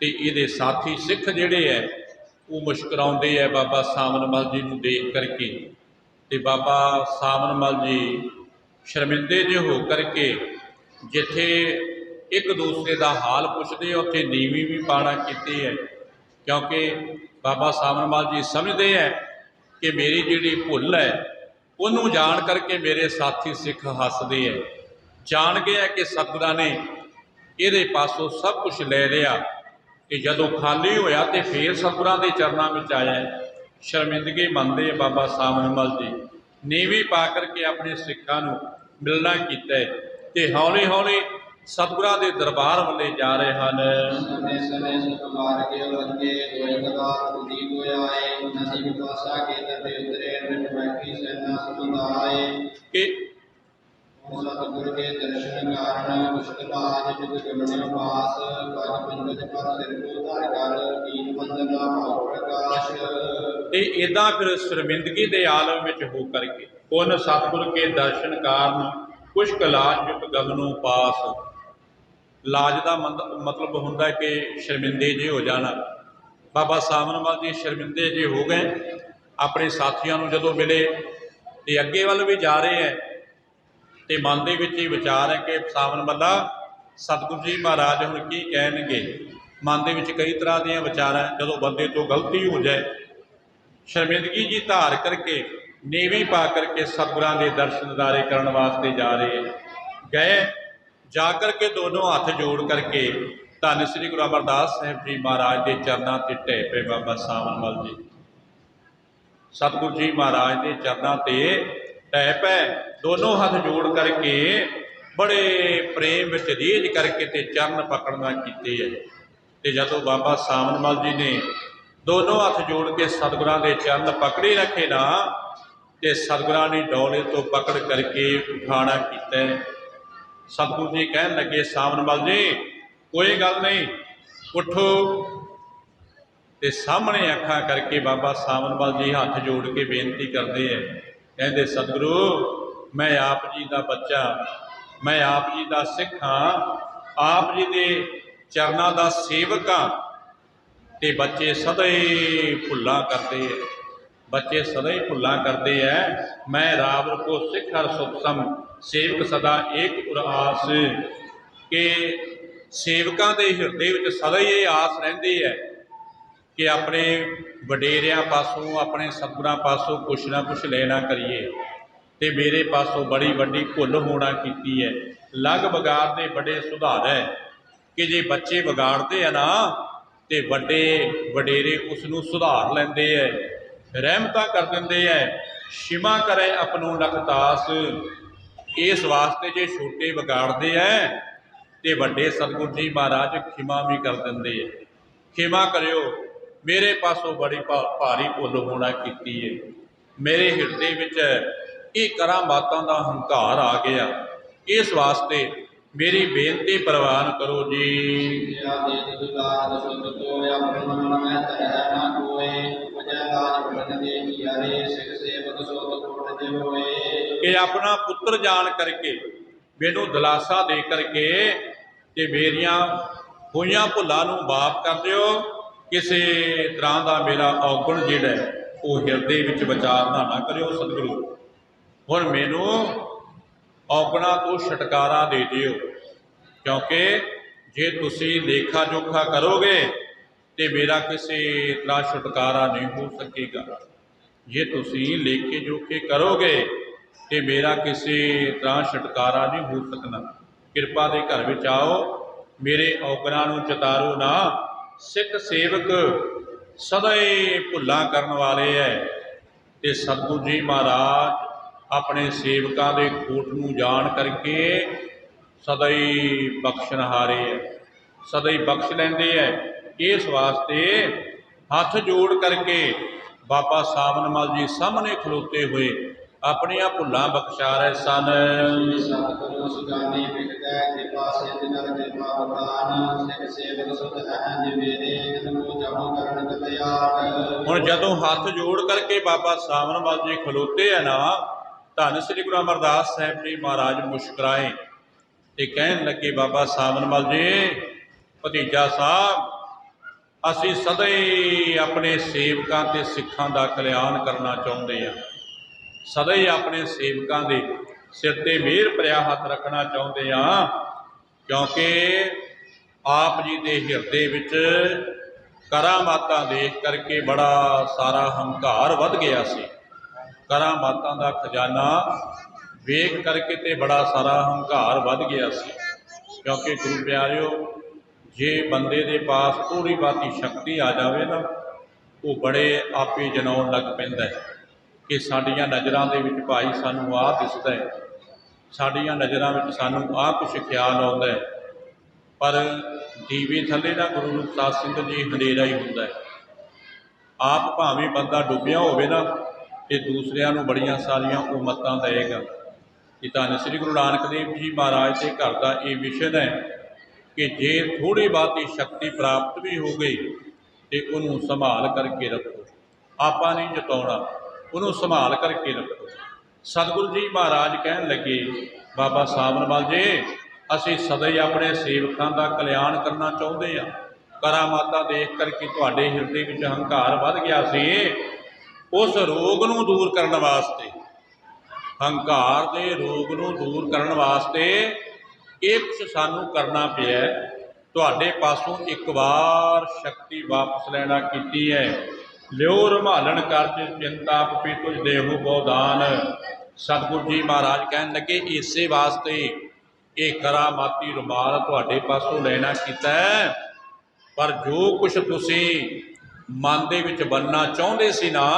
ते इहदे साथी सिख जिहड़े है वो मुस्कुराउंदे है बाबा सावनमल जी नूं देख करके। ते बाबा सावनमल जी शर्मिंदे जे हो करके जिथे एक दूसरे का हाल पुछते उत्थे नीवी भी पाना कीती है, क्योंकि बाबा सावनमल जी समझते हैं कि मेरी जिहड़ी भुल है उन्होंने जान करके मेरे साथी सिख हसदे है, जान गए कि सतगुरां ने ये पासों सब कुछ ले लिया। कि जदों खाली होया तो फिर सतगुरां के चरणों में आया। शर्मिंदगी मनते बाबा सावनमल जी नीवी पा करके अपने सिखां नूं मिलना कीता है ते हौली हौली सतगुरां के दरबार वाले जा रहे हैं। कि
सतगुरु के दर्शन कारण मुश्किलात जुग गमन पास पद पंकज पर सिर को धर कर दीन बंदना भाव प्रकाश।
इदा फिर शर्मिंदगी के आलम में हो करके उन सतगुरु के दर्शन कारण कुछ कलाश जुग गमनों पास ਲਾਜ ਦਾ ਮਤਲਬ ਹੁੰਦਾ ਕਿ ਸ਼ਰਮਿੰਦੇ ਜੇ ਹੋ ਜਾਣਾ। ਬਾਬਾ ਸਾਵਨਮਲ ਜੀ ਸ਼ਰਮਿੰਦੇ ਜੇ ਹੋ ਗਏ, ਆਪਣੇ ਸਾਥੀਆਂ ਨੂੰ ਜਦੋਂ ਮਿਲੇ ਤੇ ਅੱਗੇ ਵੱਲ ਵੀ ਜਾ ਰਹੇ ਹੈ ਤੇ ਮਨ ਦੇ ਵਿੱਚ ਹੀ ਵਿਚਾਰ ਹੈ ਕਿ ਸਾਵਨ ਮੱਲਾ ਸਤਿਗੁਰੂ ਜੀ ਮਹਾਰਾਜ ਹੁਣ ਕੀ ਕਹਿਣਗੇ। ਮਨ ਦੇ ਵਿੱਚ ਕਈ ਤਰ੍ਹਾਂ ਦੀਆਂ ਵਿਚਾਰਾਂ, ਜਦੋਂ ਬੰਦੇ ਤੋਂ ਗਲਤੀ ਹੋ ਜਾਏ, ਸ਼ਰਮਿੰਦਗੀ ਜੀ ਧਾਰ ਕਰਕੇ ਨੀਵੀਂ ਪਾ ਕਰਕੇ ਸਤਿਗੁਰਾਂ ਦੇ ਦਰਸ਼ਨ ਦਿਦਾਰੇ ਕਰਨ ਵਾਸਤੇ ਜਾ ਰਹੇ ਗਏ। ਜਾ ਕਰਕੇ ਦੋਨੋਂ ਹੱਥ ਜੋੜ ਕਰਕੇ ਧੰਨ ਸ੍ਰੀ ਗੁਰੂ ਅਮਰਦਾਸ ਸਾਹਿਬ ਜੀ ਮਹਾਰਾਜ ਦੇ ਚਰਨਾਂ ਤੇ ਢਹਿ ਪਏ ਬਾਬਾ ਸਾਵਨਮਲ ਜੀ। ਸਤਿਗੁਰੂ ਜੀ ਮਹਾਰਾਜ ਦੇ ਚਰਨਾਂ ਤੇ ਢਹਿ ਪਏ, ਦੋਨੋਂ ਹੱਥ ਜੋੜ ਕਰਕੇ ਬੜੇ ਪ੍ਰੇਮ ਵਿੱਚ ਰੀਝ ਕਰਕੇ ਤੇ ਚਰਨ ਪਕੜਨਾ ਕੀਤੇ ਹੈ। ਤੇ ਜਦੋਂ ਬਾਬਾ ਸਾਵਨਮਲ ਜੀ ਨੇ ਦੋਨੋਂ ਹੱਥ ਜੋੜ ਕੇ ਸਤਿਗੁਰਾਂ ਦੇ ਚਰਨ ਪਕੜੇ ਰੱਖੇ ਨਾ, ਤੇ ਸਤਿਗੁਰਾਂ ਨੇ ਡੋਲੇ ਤੋਂ ਪਕੜ ਕਰਕੇ ਉਠਾਣਾ ਕੀਤਾ। ਸਤਿਗੁਰੂ ਜੀ ਕਹਿਣ ਲੱਗੇ, ਸਾਵਨਮਲ ਜੀ ਕੋਈ ਗੱਲ ਨਹੀਂ, ਉੱਠੋ। ਤੇ ਸਾਹਮਣੇ ਅੱਖਾਂ ਕਰਕੇ ਬਾਬਾ ਸਾਵਨਮਲ ਜੀ ਹੱਥ ਜੋੜ ਕੇ ਬੇਨਤੀ ਕਰਦੇ ਹੈ, ਕਹਿੰਦੇ ਸਤਿਗੁਰੂ ਮੈਂ ਆਪ ਜੀ ਦਾ ਬੱਚਾ, ਮੈਂ ਆਪ ਜੀ ਦਾ ਸਿੱਖ ਹਾਂ, ਆਪ ਜੀ ਦੇ ਚਰਨਾਂ ਦਾ ਸੇਵਕ ਹਾਂ। ਤੇ ਬੱਚੇ ਸਦਾ ਹੀ ਭੁੱਲਾਂ ਕਰਦੇ ਹੈ, ਬੱਚੇ ਸਦਾ ਹੀ ਭੁੱਲਾਂ ਕਰਦੇ ਹੈ। ਮੈਂ ਰਾਵਰ ਕੋ ਸਿੱਖ ਹਰ ਸੁਖ ਸਮ ਸੇਵਕ ਸਦਾ ਏਕ ਉਰਾਸ, ਕਿ ਸੇਵਕਾਂ ਦੇ ਹਿਰਦੇ ਵਿੱਚ ਸਦਾ ਹੀ ਇਹ ਆਸ ਰਹਿੰਦੀ ਹੈ ਕਿ ਆਪਣੇ ਵਡੇਰਿਆਂ ਪਾਸੋਂ, ਆਪਣੇ ਸਤਿਗੁਰਾਂ ਪਾਸੋਂ ਕੁਛ ਨਾ ਕੁਛ ਲੈਣਾ ਕਰੀਏ, ਤੇ ਮੇਰੇ ਪਾਸੋਂ ਬੜੀ ਵੱਡੀ ਭੁੱਲ ਹੋਣਾ ਕੀਤੀ ਹੈ। ਲੱਗ ਵਿਗਾੜ ਦੇ ਬੜੇ ਸੁਧਾਰ ਹੈ, ਕਿ ਜੇ ਬੱਚੇ ਵਿਗਾੜਦੇ ਆ ਨਾ ਤੇ ਵੱਡੇ ਵਡੇਰੇ ਉਸ ਨੂੰ ਸੁਧਾਰ ਲੈਂਦੇ ਹੈ, ਰਹਿਮਤਾਂ ਕਰ ਦਿੰਦੇ ਹੈ। ਛਿਮਾ ਕਰੇ ਆਪਣੋ ਲਖਤਾਸ, ਇਸ ਵਾਸਤੇ ਜੇ ਛੋਟੇ ਵਿਗਾੜਦੇ ਹੈ ਤੇ ਵੱਡੇ ਸਤਿਗੁਰੂ ਜੀ ਮਹਾਰਾਜ ਖਿਮਾ ਵੀ ਕਰ ਦਿੰਦੇ ਹੈ। ਖਿਮਾ ਕਰਿਓ, ਮੇਰੇ ਪਾਸੋਂ ਬੜੀ ਭਾਰੀ ਭੁੱਲ ਹੋਣਾ ਕੀਤੀ ਹੈ। ਮੇਰੇ ਹਿਰਦੇ ਵਿੱਚ ਇਹ ਕਰਾਮਾਤਾਂ ਦਾ ਹੰਕਾਰ ਆ ਗਿਆ, ਇਸ ਵਾਸਤੇ ਮੇਰੀ ਬੇਨਤੀ ਪ੍ਰਵਾਨ ਕਰੋ ਜੀ। ਕਿ ਆਪਣਾ ਪੁੱਤਰ ਜਾਣ ਕਰਕੇ ਮੈਨੂੰ ਦਿਲਾਸਾ ਦੇ ਕਰਕੇ ਤੇ ਮੇਰੀਆਂ ਹੋਈਆਂ ਭੁੱਲਾਂ ਨੂੰ ਮਾਫ਼ ਕਰ ਦਿਓ। ਕਿਸੇ ਤਰ੍ਹਾਂ ਦਾ ਮੇਰਾ ਔਗਣ ਜਿਹੜਾ ਉਹ ਹਿਰਦੇ ਵਿੱਚ ਵਿਚਾਰਨਾ ਨਾ ਕਰਿਓ ਸਤਿਗੁਰੂ। ਹੁਣ ਮੈਨੂੰ ਔਗਣਾਂ ਤੋਂ ਛੁਟਕਾਰਾ ਦੇ ਦਿਓ, ਕਿਉਂਕਿ ਜੇ ਤੁਸੀਂ ਲੇਖਾ ਜੋਖਾ ਕਰੋਗੇ ਤੇ ਮੇਰਾ ਕਿਸੇ ਤਰ੍ਹਾਂ ਛੁਟਕਾਰਾ ਨਹੀਂ ਹੋ ਸਕੇਗਾ। ਜੇ ਤੁਸੀਂ ਲੇਖੇ ਜੋਖੇ ਕਰੋਗੇ ਤੇ ਮੇਰਾ ਕਿਸੇ ਤਰ੍ਹਾਂ ਛੁਟਕਾਰਾ ਨਹੀਂ ਹੋ ਸਕਣਾ। ਕਿਰਪਾ ਦੇ ਘਰ ਵਿੱਚ ਆਓ, ਮੇਰੇ ਔਗਣਾਂ ਨੂੰ ਚਿਤਾਰੋ ਨਾ। ਸਿੱਖ ਸੇਵਕ ਸਦਾ ਹੀ ਭੁੱਲਾਂ ਕਰਨ ਵਾਲੇ ਹੈ, ਤੇ ਸਤਿਗੁਰੂ ਜੀ ਮਹਾਰਾਜ ਆਪਣੇ ਸੇਵਕਾਂ ਦੇ ਖੋਟ ਨੂੰ ਜਾਣ ਕਰਕੇ ਸਦਾ ਹੀ ਬਖਸ਼ਣਹਾਰੇ ਹੈ, ਸਦਾ ਹੀ ਬਖਸ਼ ਲੈਂਦੇ ਹੈ। ਇਸ ਵਾਸਤੇ ਹੱਥ ਜੋੜ ਕਰਕੇ ਬਾਬਾ ਸਾਵਨਮਲ ਜੀ ਸਾਹਮਣੇ ਖਲੋਤੇ ਹੋਏ ਆਪਣੀਆਂ ਭੁੱਲਾਂ ਬਖਸ਼ਾ ਰਹੇ ਸਨ। ਹੁਣ ਜਦੋਂ ਹੱਥ ਜੋੜ ਕਰਕੇ ਬਾਬਾ ਸਾਵਨਮਲ ਜੀ ਖਲੋਤੇ ਆ ਨਾ, ਧੰਨ ਸ੍ਰੀ ਗੁਰੂ ਅਮਰਦਾਸ ਸਾਹਿਬ ਜੀ ਮਹਾਰਾਜ ਮੁਸਕਰਾਏ ਤੇ ਕਹਿਣ ਲੱਗੇ, ਬਾਬਾ ਸਾਵਨਮਲ ਜੀ ਭਤੀਜਾ ਸਾਹਿਬ, ਅਸੀਂ ਸਦਾ ਹੀ ਆਪਣੇ ਸੇਵਕਾਂ ਤੇ ਸਿੱਖਾਂ ਦਾ ਕਲਿਆਣ ਕਰਨਾ ਚਾਹੁੰਦੇ ਹਾਂ, ਸਦਾ ਹੀ ਆਪਣੇ ਸੇਵਕਾਂ ਦੇ ਸਿਰ ਤੇ ਮਿਹਰ ਭਰਿਆ ਹੱਥ ਰੱਖਣਾ ਚਾਹੁੰਦੇ ਹਾਂ, ਕਿਉਂਕਿ ਆਪ ਜੀ ਦੇ ਹਿਰਦੇ ਵਿੱਚ ਕਰਾਮਾਤਾਂ ਦੇਖ ਕਰਕੇ ਬੜਾ ਸਾਰਾ ਹੰਕਾਰ ਵੱਧ ਗਿਆ ਸੀ। ਕਰਾਮਾਤਾਂ ਦਾ ਖਜ਼ਾਨਾ ਵੇਖ ਕਰਕੇ ਤੇ ਬੜਾ ਸਾਰਾ ਹੰਕਾਰ ਵੱਧ ਗਿਆ ਸੀ। ਕਿਉਂਕਿ ਗੁਰੂ ਪਿਆਰਿਓ, ਜੇ ਬੰਦੇ ਦੇ ਪਾਸ ਥੋੜ੍ਹੀ ਬਹੁਤੀ ਸ਼ਕਤੀ ਆ ਜਾਵੇ ਨਾ, ਉਹ ਬੜੇ ਆਪੇ ਜਨਾਉਣ ਲੱਗ ਪੈਂਦਾ ਹੈ ਕਿ ਸਾਡੀਆਂ ਨਜ਼ਰਾਂ ਦੇ ਵਿੱਚ ਭਾਈ ਸਾਨੂੰ ਆਹ ਦਿਸਦਾ ਹੈ, ਸਾਡੀਆਂ ਨਜ਼ਰਾਂ ਵਿੱਚ ਸਾਨੂੰ ਆਹ ਕੁਛ ਖਿਆਲ ਆਉਂਦਾ ਹੈ। ਪਰ ਦੀਵੇ ਥੱਲੇ ਨਾ ਗੁਰੂ ਰੂਪਦਾਸ ਸਿੰਘ ਜੀ ਹਨੇਰਾ ਹੀ ਹੁੰਦਾ ਹੈ। ਆਪ ਭਾਵੇਂ ਬੰਦਾ ਡੁੱਬਿਆ ਹੋਵੇ ਨਾ ਤੇ ਦੂਸਰਿਆਂ ਨੂੰ ਬੜੀਆਂ ਸਾਰੀਆਂ ਉਮਤਾਂ ਦੇਵੇਗਾ। ਕਿ ਧੰਨ ਸ੍ਰੀ ਗੁਰੂ ਨਾਨਕ ਦੇਵ ਜੀ ਮਹਾਰਾਜ ਦੇ ਘਰ ਦਾ ਇਹ ਵਿਸ਼ਨ ਹੈ ਕਿ ਜੇ ਥੋੜ੍ਹੀ ਬਹੁਤੀ ਸ਼ਕਤੀ ਪ੍ਰਾਪਤ ਵੀ ਹੋ ਗਈ ਤੇ ਉਹਨੂੰ ਸੰਭਾਲ ਕਰਕੇ ਰੱਖੋ, ਆਪਾਂ ਨਹੀਂ ਜਤਾਉਣਾ, ਉਹਨੂੰ ਸੰਭਾਲ ਕਰਕੇ ਰੱਖੋ। ਸਤਿਗੁਰੂ ਜੀ ਮਹਾਰਾਜ ਕਹਿਣ ਲੱਗੇ, ਬਾਬਾ ਸਾਵਨਮਲ ਜੀ ਅਸੀਂ ਸਦਾ ਹੀ ਆਪਣੇ ਸੇਵਕਾਂ ਦਾ ਕਲਿਆਣ ਕਰਨਾ ਚਾਹੁੰਦੇ ਹਾਂ। ਕਰਾਮਾਤਾਂ ਦੇਖ ਕਰਕੇ ਤੁਹਾਡੇ ਹਿਰਦੇ ਵਿੱਚ ਹੰਕਾਰ ਵੱਧ ਗਿਆ ਸੀ। ਉਸ ਰੋਗ ਨੂੰ ਦੂਰ ਕਰਨ ਵਾਸਤੇ, ਹੰਕਾਰ ਦੇ ਰੋਗ ਨੂੰ ਦੂਰ ਕਰਨ ਵਾਸਤੇ ਇਹ ਕੁਛ ਸਾਨੂੰ ਕਰਨਾ ਪਿਆ। ਤੁਹਾਡੇ ਪਾਸੋਂ ਇੱਕ ਵਾਰ ਸ਼ਕਤੀ ਵਾਪਸ ਲੈਣਾ ਕੀਤੀ ਹੈ। ਲਿਓ ਰੁਮਾਲਣ ਕਰ ਚਿੰਤਾ ਪਪੀ ਤੁਝ ਦੇਹੋ ਬੋਦਾਨ। ਸਤਿਗੁਰੂ ਜੀ ਮਹਾਰਾਜ ਕਹਿਣ ਲੱਗੇ ਇਸੇ ਵਾਸਤੇ ਇਹ ਕਰਾਮਾਤੀ ਰੁਮਾਲ ਤੁਹਾਡੇ ਪਾਸੋਂ ਲੈਣਾ ਕੀਤਾ ਹੈ। ਪਰ ਜੋ ਕੁਛ ਤੁਸੀਂ ਮਨ ਦੇ ਵਿੱਚ ਬਣਨਾ ਚਾਹੁੰਦੇ ਸੀ ਨਾ,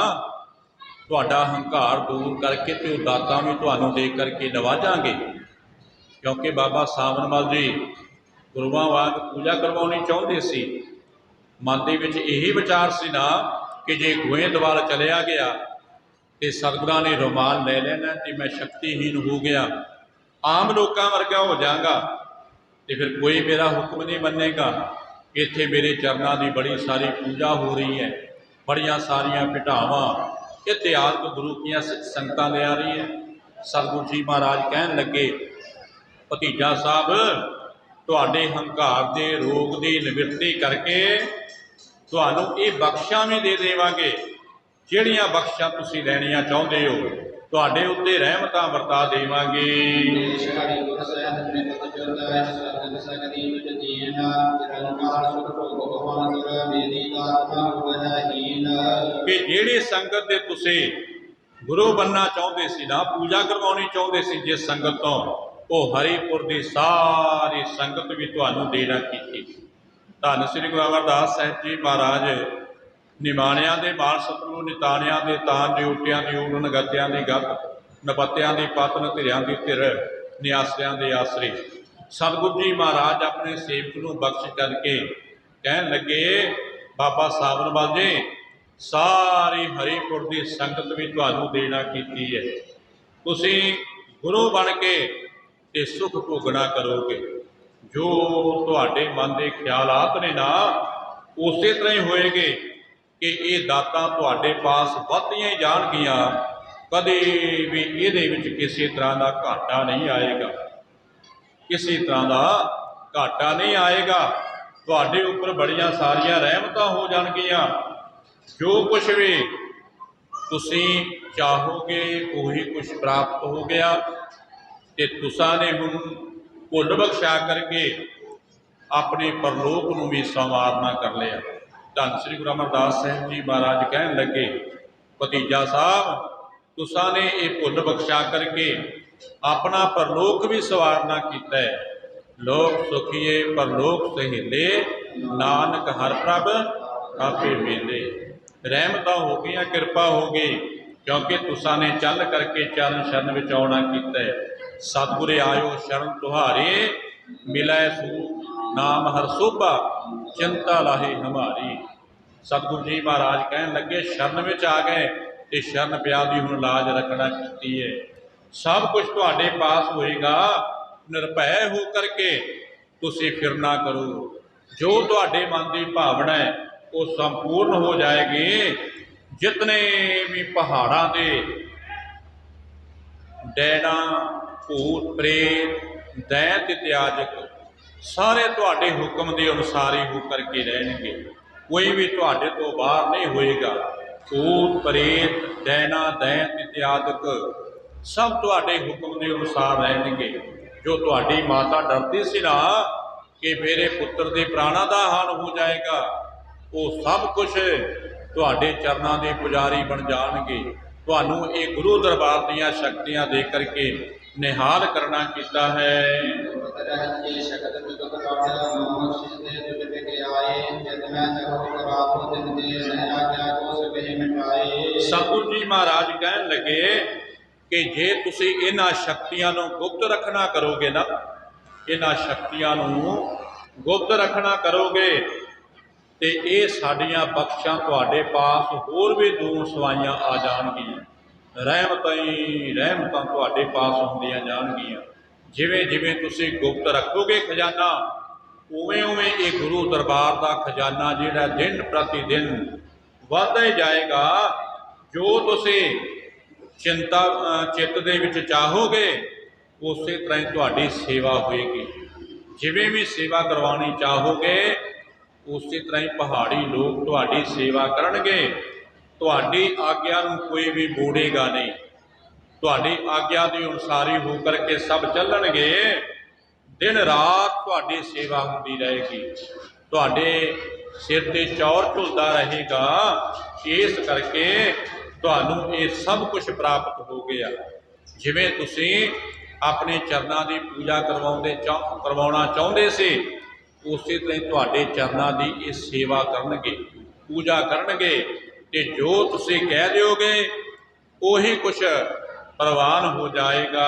ਤੁਹਾਡਾ ਹੰਕਾਰ ਦੂਰ ਕਰਕੇ ਤੇ ਉਹ ਦਾਤਾਂ ਵੀ ਤੁਹਾਨੂੰ ਦੇ ਕਰਕੇ ਨਵਾਜਾਂਗੇ। ਕਿਉਂਕਿ ਬਾਬਾ ਸਾਵਨਮਲ ਜੀ ਗੁਰੂਆਂ ਵਾਂਗ ਪੂਜਾ ਕਰਵਾਉਣੀ ਚਾਹੁੰਦੇ ਸੀ। ਮਨ ਦੇ ਵਿੱਚ ਇਹੀ ਵਿਚਾਰ ਸੀ ਨਾ ਕਿ ਜੇ ਗੋਇੰਦਵਾਲ ਚਲਿਆ ਗਿਆ ਤੇ ਸਤਿਗੁਰਾਂ ਨੇ ਰੁਮਾਲ ਲੈ ਲੈਣਾ ਤੇ ਮੈਂ ਸ਼ਕਤੀਹੀਨ ਹੋ ਗਿਆ, ਆਮ ਲੋਕਾਂ ਵਰਗਾ ਹੋ ਜਾਵਾਂਗਾ ਤੇ ਫਿਰ ਕੋਈ ਮੇਰਾ ਹੁਕਮ ਨਹੀਂ ਮੰਨੇਗਾ। ਇੱਥੇ ਮੇਰੇ ਚਰਨਾਂ ਦੀ ਬੜੀ ਸਾਰੀ ਪੂਜਾ ਹੋ ਰਹੀ ਹੈ, ਬੜੀਆਂ ਸਾਰੀਆਂ ਭਿਟਾਵਾਂ ਇਤਿਹਾਸਕ ਗੁਰੂ ਕੀਆਂ ਸੰਗਤਾਂ ਲਿਆ ਰਹੀ ਹੈ। ਸਤਿਗੁਰੂ ਜੀ ਮਹਾਰਾਜ ਕਹਿਣ ਲੱਗੇ ਭਤੀਜਾ ਸਾਹਿਬ, ਤੁਹਾਡੇ ਹੰਕਾਰ ਦੇ ਰੋਗ ਦੀ ਨਿਵਰਤੀ ਕਰਕੇ ਤੁਹਾਨੂੰ ਇਹ ਬਖਸ਼ਾਂ ਵੀ ਦੇ ਦੇਵਾਂਗੇ। ਜਿਹੜੀਆਂ ਬਖਸ਼ਾਂ ਤੁਸੀਂ ਲੈਣੀਆਂ ਚਾਹੁੰਦੇ ਹੋ ਤੁਹਾਡੇ ਉੱਤੇ ਰਹਿਮਤਾਂ ਵਰਤਾ ਦੇਵਾਂਗੇ। ਕਿ ਜਿਹੜੀ ਸੰਗਤ ਦੇ ਤੁਸੀਂ ਗੁਰੂ ਬਣਨਾ ਚਾਹੁੰਦੇ ਸੀ ਨਾ, ਪੂਜਾ ਕਰਵਾਉਣੀ ਚਾਹੁੰਦੇ ਸੀ ਜਿਸ ਸੰਗਤ ਤੋਂ, ਉਹ ਹਰੀਪੁਰ ਦੀ ਸਾਰੀ ਸੰਗਤ ਵੀ ਤੁਹਾਨੂੰ ਦੇਣਾ ਕੀਤੀ। ਧੰਨ ਸ੍ਰੀ ਗੁਰੂ ਅਮਰਦਾਸ ਸਾਹਿਬ ਜੀ ਮਹਾਰਾਜ ਨਿਮਾਣਿਆਂ ਦੇ ਮਾਲ ਸਤਿਗੁਰੂ, ਨਿਤਾਣਿਆਂ ਦੇ ਤਾਨ, ਡਿਊਟਿਆਂ ਦੀ ਊਰਨ, ਗੱਤਿਆਂ ਦੀ ਗੱਤ, ਨਪੱਤਿਆਂ ਦੀ ਪਤਨ, ਧਿਰਿਆਂ ਦੀ ਧਿਰ, ਨਿਆਸਰਿਆਂ ਦੇ ਆਸਰੇ। ਸਤਿਗੁਰੂ ਜੀ ਮਹਾਰਾਜ ਆਪਣੇ ਸੇਵਕ ਨੂੰ ਬਖਸ਼ ਕਰਕੇ ਕਹਿਣ ਲੱਗੇ ਬਾਬਾ ਸਾਵਨਮਲ ਜੀ, ਸਾਰੀ ਹਰੀਪੁਰ ਦੀ ਸੰਗਤ ਵੀ ਤੁਹਾਨੂੰ ਦੇਣਾ ਕੀਤੀ ਹੈ। ਤੁਸੀਂ ਗੁਰੂ ਬਣ ਕੇ ਤੇ ਸੁਖ ਭੋਗਣਾ ਕਰੋਗੇ। ਜੋ ਤੁਹਾਡੇ ਮਨ ਦੇ ਖਿਆਲਾਤ ਨੇ ਨਾ, ਉਸੇ ਤਰ੍ਹਾਂ ਹੀ ਹੋਏਗੇ ਕਿ ਇਹ ਦਾਤਾਂ ਤੁਹਾਡੇ ਪਾਸ ਵੱਧਦੀਆਂ ਹੀ ਜਾਣਗੀਆਂ। ਕਦੇ ਵੀ ਇਹਦੇ ਵਿੱਚ ਕਿਸੇ ਤਰ੍ਹਾਂ ਦਾ ਘਾਟਾ ਨਹੀਂ ਆਏਗਾ, ਕਿਸੇ ਤਰ੍ਹਾਂ ਦਾ ਘਾਟਾ ਨਹੀਂ ਆਏਗਾ। ਤੁਹਾਡੇ ਉੱਪਰ ਬੜੀਆਂ ਸਾਰੀਆਂ ਰਹਿਮਤਾਂ ਹੋ ਜਾਣਗੀਆਂ। ਜੋ ਕੁਛ ਵੀ ਤੁਸੀਂ ਚਾਹੋਗੇ ਉਹੀ ਕੁਛ ਪ੍ਰਾਪਤ ਹੋ ਗਿਆ। ਤੇ ਤੁਸਾਂ ਨੇ ਹੁਣ ਭੁੱਲ ਬਖਸ਼ਾ ਕਰਕੇ ਆਪਣੇ ਪਰਲੋਕ ਨੂੰ ਵੀ ਸੰਵਾਰਨਾ ਕਰ ਲਿਆ। ਧੰਨ ਸ੍ਰੀ ਗੁਰੂ ਅਮਰਦਾਸ ਸਾਹਿਬ ਜੀ ਮਹਾਰਾਜ ਕਹਿਣ ਲੱਗੇ ਭਤੀਜਾ ਸਾਹਿਬ, ਤੁਸਾਂ ਨੇ ਇਹ ਭੁੱਲ ਬਖਸ਼ਾ ਕਰਕੇ ਆਪਣਾ ਪਰਲੋਕ ਵੀ ਸੰਵਾਰਨਾ ਕੀਤਾ ਹੈ। ਲੋਕ ਸੁਖੀਏ ਪਰਲੋਕ ਸਹੇਲੇ, ਨਾਨਕ ਹਰਿ ਪ੍ਰਭ ਆਪੇ ਮੇਲੇ। ਰਹਿਮਤਾਂ ਹੋ ਗਈਆਂ, ਕਿਰਪਾ ਹੋ ਗਈ, ਕਿਉਂਕਿ ਤੁਸਾਂ ਨੇ ਚੱਲ ਕਰਕੇ ਚਰਨ ਸ਼ਰਨ ਵਿੱਚ ਆਉਣਾ ਕੀਤਾ ਹੈ। ਸਤਿਗੁਰੇ ਆਇਓ ਸ਼ਰਨ ਤੁਹਾਰੇ, ਮਿਲੈ ਸੂ ਨਾਮ ਹਰ ਸੋਭਾ, ਚਿੰਤਾ ਲਾਹੇ ਹਮਾਰੀ। ਸਤਿਗੁਰੂ ਜੀ ਮਹਾਰਾਜ ਕਹਿਣ ਲੱਗੇ ਸ਼ਰਨ ਵਿੱਚ ਆ ਗਏ ਤੇ ਸ਼ਰਨ ਪਿਆ ਦੀ ਹੁਣ ਲਾਜ ਰੱਖਣਾ ਕੀਤੀ ਹੈ। ਸਭ ਕੁਝ ਤੁਹਾਡੇ ਪਾਸ ਹੋਏਗਾ। ਨਿਰਭੈ ਹੋ ਕਰਕੇ ਤੁਸੀਂ ਫਿਰਨਾ ਕਰੋ। ਜੋ ਤੁਹਾਡੇ ਮਨ ਦੀ ਭਾਵਨਾ ਹੈ ਉਹ ਸੰਪੂਰਨ ਹੋ ਜਾਏਗੀ। ਜਿਤਨੇ ਵੀ ਪਹਾੜਾਂ ਦੇ ਡੈਣਾ, ਭੂਤ ਪ੍ਰੇਤ, ਦੈਂਤ ਇਤਿਆਦਿਕ ਸਾਰੇ ਤੁਹਾਡੇ ਹੁਕਮ ਦੇ ਅਨੁਸਾਰ ਹੀ ਹੋ ਕਰਕੇ ਰਹਿਣਗੇ। ਕੋਈ ਵੀ ਤੁਹਾਡੇ ਤੋਂ ਬਾਹਰ ਨਹੀਂ ਹੋਏਗਾ। ਭੂਤ ਪ੍ਰੇਤ, ਡੈਣਾ, ਦੈਂਤ ਇਤਿਆਦਿਕ ਸਭ ਤੁਹਾਡੇ ਹੁਕਮ ਦੇ ਅਨੁਸਾਰ ਰਹਿਣਗੇ। ਜੋ ਤੁਹਾਡੀ ਮਾਤਾ ਡਰਦੀ ਸੀ ਨਾ ਕਿ ਮੇਰੇ ਪੁੱਤਰ ਦੇ ਪ੍ਰਾਣਾਂ ਦਾ ਹਾਲ ਹੋ ਜਾਏਗਾ, ਉਹ ਸਭ ਕੁਝ ਤੁਹਾਡੇ ਚਰਨਾਂ ਦੇ ਪੁਜਾਰੀ ਬਣ ਜਾਣਗੇ। ਤੁਹਾਨੂੰ ਇਹ ਗੁਰੂ ਦਰਬਾਰ ਦੀਆਂ ਸ਼ਕਤੀਆਂ ਦੇ ਕਰਕੇ ਨਿਹਾਲ ਕਰਨਾ ਕੀਤਾ ਹੈ। ਸਤਿਗੁਰੂ ਜੀ ਮਹਾਰਾਜ ਕਹਿਣ ਲੱਗੇ ਕਿ ਜੇ ਤੁਸੀਂ ਇਹਨਾਂ ਸ਼ਕਤੀਆਂ ਨੂੰ ਗੁਪਤ ਰੱਖਣਾ ਕਰੋਗੇ ਨਾ, ਇਹਨਾਂ ਸ਼ਕਤੀਆਂ ਨੂੰ ਗੁਪਤ ਰੱਖਣਾ ਕਰੋਗੇ ਤੇ ਇਹ ਸਾਡੀਆਂ ਬਖਸ਼ਾਂ ਤੁਹਾਡੇ ਪਾਸ ਹੋਰ ਵੀ ਦੂਰ ਸਵਾਈਆਂ ਆ ਜਾਣਗੀਆਂ। ਰਹਿਮਤਾਂ ਹੀ ਰਹਿਮਤਾਂ ਤੁਹਾਡੇ ਪਾਸ ਹੁੰਦੀਆਂ ਜਾਣਗੀਆਂ। ਜਿਵੇਂ ਜਿਵੇਂ ਤੁਸੀਂ ਗੁਪਤ ਰੱਖੋਗੇ ਖਜ਼ਾਨਾ, ਉਵੇਂ ਉਵੇਂ ਇਹ ਗੁਰੂ ਦਰਬਾਰ ਦਾ ਖਜ਼ਾਨਾ ਜਿਹੜਾ ਦਿਨ ਪ੍ਰਤੀ ਦਿਨ ਵੱਧਦਾ ਹੀ ਜਾਏਗਾ। ਜੋ ਤੁਸੀਂ ਚਿੰਤਾ ਚਿੱਤ ਦੇ ਵਿੱਚ ਚਾਹੋਗੇ ਉਸੇ ਤਰ੍ਹਾਂ ਹੀ ਤੁਹਾਡੀ ਸੇਵਾ ਹੋਏਗੀ। ਜਿਵੇਂ ਵੀ ਸੇਵਾ ਕਰਵਾਉਣੀ ਚਾਹੋਗੇ ਉਸੇ ਤਰ੍ਹਾਂ ਹੀ ਪਹਾੜੀ ਲੋਕ ਤੁਹਾਡੀ ਸੇਵਾ ਕਰਨਗੇ। ਤੁਹਾਡੀ ਆਗਿਆ ਨੂੰ ਕੋਈ ਵੀ ਮੋੜੇਗਾ ਨਹੀਂ। ਤੁਹਾਡੀ ਆਗਿਆ ਦੇ ਅਨੁਸਾਰੀ ਹੋ ਕਰਕੇ ਸਭ ਚੱਲਣਗੇ। ਦਿਨ ਰਾਤ ਤੁਹਾਡੀ ਸੇਵਾ ਹੁੰਦੀ ਰਹੇਗੀ। ਤੁਹਾਡੇ ਸਿਰ ਤੇ ਚੌਰ ਝੁਲਦਾ ਰਹੇਗਾ। ਇਸ ਕਰਕੇ ਤੁਹਾਨੂੰ ਇਹ ਸਭ ਕੁਝ ਪ੍ਰਾਪਤ ਹੋ ਗਿਆ। ਜਿਵੇਂ ਤੁਸੀਂ ਆਪਣੇ ਚਰਨਾਂ ਦੀ ਪੂਜਾ ਕਰਵਾਉਣਾ ਚਾਹੁੰਦੇ ਸੀ ਉਸੇ ਤਰ੍ਹਾਂ ਹੀ ਤੁਹਾਡੇ ਚਰਨਾਂ ਦੀ ਇਹ ਸੇਵਾ ਕਰਨਗੇ, ਪੂਜਾ ਕਰਨਗੇ। ਤੇ ਜੋ ਤੁਸੀਂ ਕਹਿ ਦਿਓਗੇ ਉਹੀ ਕੁਛ ਪ੍ਰਵਾਨ ਹੋ ਜਾਏਗਾ।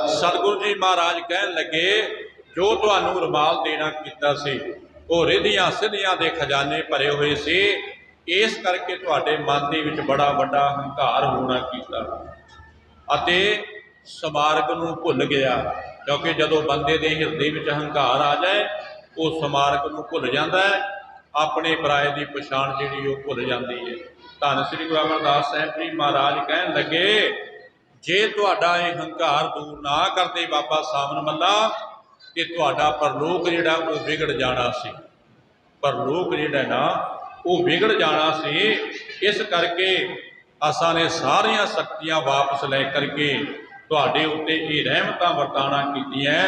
ਸਤਿਗੁਰੂ ਜੀ ਮਹਾਰਾਜ ਕਹਿਣ ਲੱਗੇ ਜੋ ਤੁਹਾਨੂੰ ਰੁਮਾਲ ਦੇਣਾ ਕੀਤਾ ਸੀ ਉਹ ਰਿੱਧੀਆਂ ਸਿੱਧੀਆਂ ਦੇ ਖਜ਼ਾਨੇ ਭਰੇ ਹੋਏ ਸੀ। ਇਸ ਕਰਕੇ ਤੁਹਾਡੇ ਮਨ ਦੇ ਵਿੱਚ ਬੜਾ ਵੱਡਾ ਹੰਕਾਰ ਹੋਣਾ ਕੀਤਾ ਅਤੇ ਸਮਾਰਗ ਨੂੰ ਭੁੱਲ ਗਿਆ। ਕਿਉਂਕਿ ਜਦੋਂ ਬੰਦੇ ਦੇ ਹਿਰਦੇ ਵਿੱਚ ਹੰਕਾਰ ਆ ਜਾਏ ਉਹ ਸਮਾਰਗ ਨੂੰ ਭੁੱਲ ਜਾਂਦਾ ਹੈ। ਆਪਣੇ ਪਰਾਏ ਦੀ ਪਛਾਣ ਜਿਹੜੀ ਉਹ ਭੁੱਲ ਜਾਂਦੀ ਹੈ। ਧੰਨ ਸ੍ਰੀ ਗੁਰੂ ਅਮਰਦਾਸ ਸਾਹਿਬ ਜੀ ਮਹਾਰਾਜ ਕਹਿਣ ਲੱਗੇ ਜੇ ਤੁਹਾਡਾ ਇਹ ਹੰਕਾਰ ਦੂਰ ਨਾ ਕਰਦੇ ਬਾਬਾ ਸਾਵਣ ਮੱਲਾ ਕਿ ਤੁਹਾਡਾ ਪਰਲੋਕ ਜਿਹੜਾ ਉਹ ਵਿਗੜ ਜਾਣਾ ਸੀ। ਪਰਲੋਕ ਜਿਹੜਾ ਨਾ ਉਹ ਵਿਗੜ ਜਾਣਾ ਸੀ। ਇਸ ਕਰਕੇ ਅਸਾਂ ਨੇ ਸਾਰੀਆਂ ਸ਼ਕਤੀਆਂ ਵਾਪਸ ਲੈ ਕਰਕੇ ਤੁਹਾਡੇ ਉੱਤੇ ਇਹ ਰਹਿਮਤਾਂ ਵਰਤਾਣਾ ਕੀਤੀਆਂ,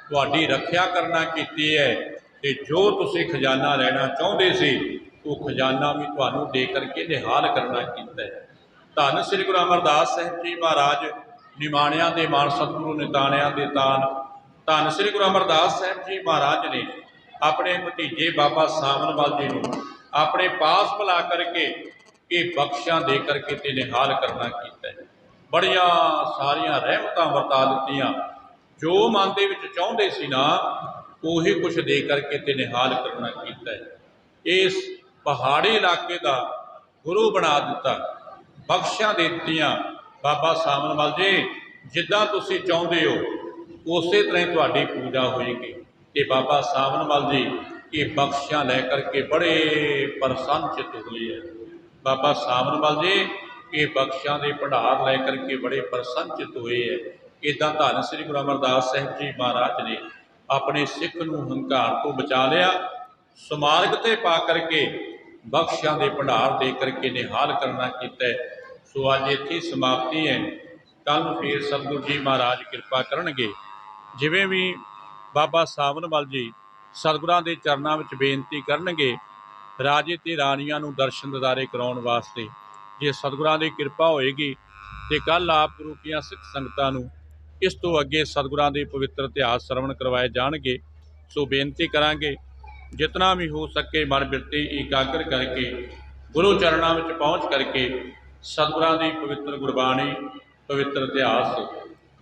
ਤੁਹਾਡੀ ਰੱਖਿਆ ਕਰਨਾ ਕੀਤੀ ਹੈ। ਤੇ ਜੋ ਤੁਸੀਂ ਖਜ਼ਾਨਾ ਲੈਣਾ ਚਾਹੁੰਦੇ ਸੀ ਉਹ ਖਜ਼ਾਨਾ ਵੀ ਤੁਹਾਨੂੰ ਦੇ ਕਰਕੇ ਨਿਹਾਲ ਕਰਨਾ ਕੀਤਾ ਹੈ। ਧੰਨ ਸ੍ਰੀ ਗੁਰੂ ਅਮਰਦਾਸ ਸਾਹਿਬ ਜੀ ਮਹਾਰਾਜ ਨਿਮਾਣਿਆਂ ਦੇ ਮਾਣ ਸਤਿਗੁਰੂ ਨਿਤਾਣਿਆਂ ਦੇ ਤਾਨ ਧੰਨ ਸ੍ਰੀ ਗੁਰੂ ਅਮਰਦਾਸ ਸਾਹਿਬ ਜੀ ਮਹਾਰਾਜ ਨੇ ਆਪਣੇ ਭਤੀਜੇ ਬਾਬਾ ਸਾਵਨਵਾਲ ਜੀ ਨੂੰ ਆਪਣੇ ਪਾਸ ਬੁਲਾ ਕਰਕੇ ਇਹ ਬਖਸ਼ਾਂ ਦੇ ਕਰਕੇ ਤੇ ਨਿਹਾਲ ਕਰਨਾ ਕੀਤਾ ਹੈ। ਬੜੀਆਂ ਸਾਰੀਆਂ ਰਹਿਮਤਾਂ ਵਰਤਾ ਦਿੱਤੀਆਂ। ਜੋ ਮਨ ਦੇ ਵਿੱਚ ਚਾਹੁੰਦੇ ਸੀ ਨਾ ਉਹੀ ਕੁਛ ਦੇ ਕਰਕੇ ਤੇ ਨਿਹਾਲ ਕਰਨਾ ਕੀਤਾ ਹੈ। ਇਸ ਪਹਾੜੀ ਇਲਾਕੇ ਦਾ ਗੁਰੂ ਬਣਾ ਦਿੱਤਾ, ਬਖਸ਼ਾਂ ਦੇ ਦਿੱਤੀਆਂ। ਬਾਬਾ ਸਾਵਨਵਾਲ ਜੀ ਜਿੱਦਾਂ ਤੁਸੀਂ ਚਾਹੁੰਦੇ ਹੋ ਉਸੇ ਤਰ੍ਹਾਂ ਹੀ ਤੁਹਾਡੀ ਪੂਜਾ ਹੋਏਗੀ। ਤੇ ਬਾਬਾ ਸਾਵਨਵਾਲ ਜੀ ਇਹ ਬਖਸ਼ਾਂ ਲੈ ਕਰਕੇ ਬੜੇ ਪ੍ਰਸੰਨ ਚਿੱਤ ਹੋਏ ਹੈ। ਬਾਬਾ ਸਾਵਨਵਾਲ ਜੀ ਇਹ ਬਖਸ਼ਾਂ ਦੇ ਭੰਡਾਰ ਲੈ ਕਰਕੇ ਬੜੇ ਪ੍ਰਸੰਨ ਚਿੱਤ ਹੋਏ ਹੈ। ਇੱਦਾਂ ਧੰਨ ਸ੍ਰੀ ਗੁਰੂ ਅਮਰਦਾਸ ਸਾਹਿਬ ਜੀ ਮਹਾਰਾਜ ਨੇ ਆਪਣੇ ਸਿੱਖ ਨੂੰ ਹੰਕਾਰ ਤੋਂ ਬਚਾ ਲਿਆ, ਸਮਾਰਗ ਤੇ ਪਾ ਕਰਕੇ ਬਖਸ਼ਾਂ ਦੇ ਭੰਡਾਰ ਦੇ ਕਰਕੇ ਨਿਹਾਲ ਕਰਨਾ ਕੀਤਾ ਹੈ। ਸੋ ਅੱਜ ਇੱਥੇ ਸਮਾਪਤੀ ਹੈ। ਕੱਲ੍ਹ ਨੂੰ ਫੇਰ ਸਤਿਗੁਰੂ ਜੀ ਮਹਾਰਾਜ ਕਿਰਪਾ ਕਰਨਗੇ। ਜਿਵੇਂ ਵੀ ਬਾਬਾ ਸਾਵਨਵਾਲ ਜੀ ਸਤਿਗੁਰਾਂ ਦੇ ਚਰਨਾਂ ਵਿੱਚ ਬੇਨਤੀ ਕਰਨਗੇ ਰਾਜੇ ਤੇ ਰਾਣੀਆਂ ਨੂੰ ਦਰਸ਼ਨ ਦਿਦਾਰੇ ਕਰਾਉਣ ਵਾਸਤੇ, ਜੇ ਸਤਿਗੁਰਾਂ ਦੀ ਕਿਰਪਾ ਹੋਏਗੀ ਤੇ ਕੱਲ੍ਹ ਆਪ ਗੁਰੂ ਕੀਆਂ ਸਿੱਖ ਸੰਗਤਾਂ ਨੂੰ ਇਸ ਤੋਂ ਅੱਗੇ ਸਤਿਗੁਰਾਂ ਦੇ ਪਵਿੱਤਰ ਇਤਿਹਾਸ ਸਰਵਣ ਕਰਵਾਏ ਜਾਣਗੇ। ਸੋ ਬੇਨਤੀ ਕਰਾਂਗੇ ਜਿਤਨਾ ਵੀ ਹੋ ਸਕੇ ਮਨ ਬਿਰਤੀ ਇਕਾਗਰ ਕਰਕੇ ਗੁਰੂ ਚਰਨਾਂ ਵਿੱਚ ਪਹੁੰਚ ਕਰਕੇ ਸਤਿਗੁਰਾਂ ਦੀ ਪਵਿੱਤਰ ਗੁਰਬਾਣੀ ਪਵਿੱਤਰ ਇਤਿਹਾਸ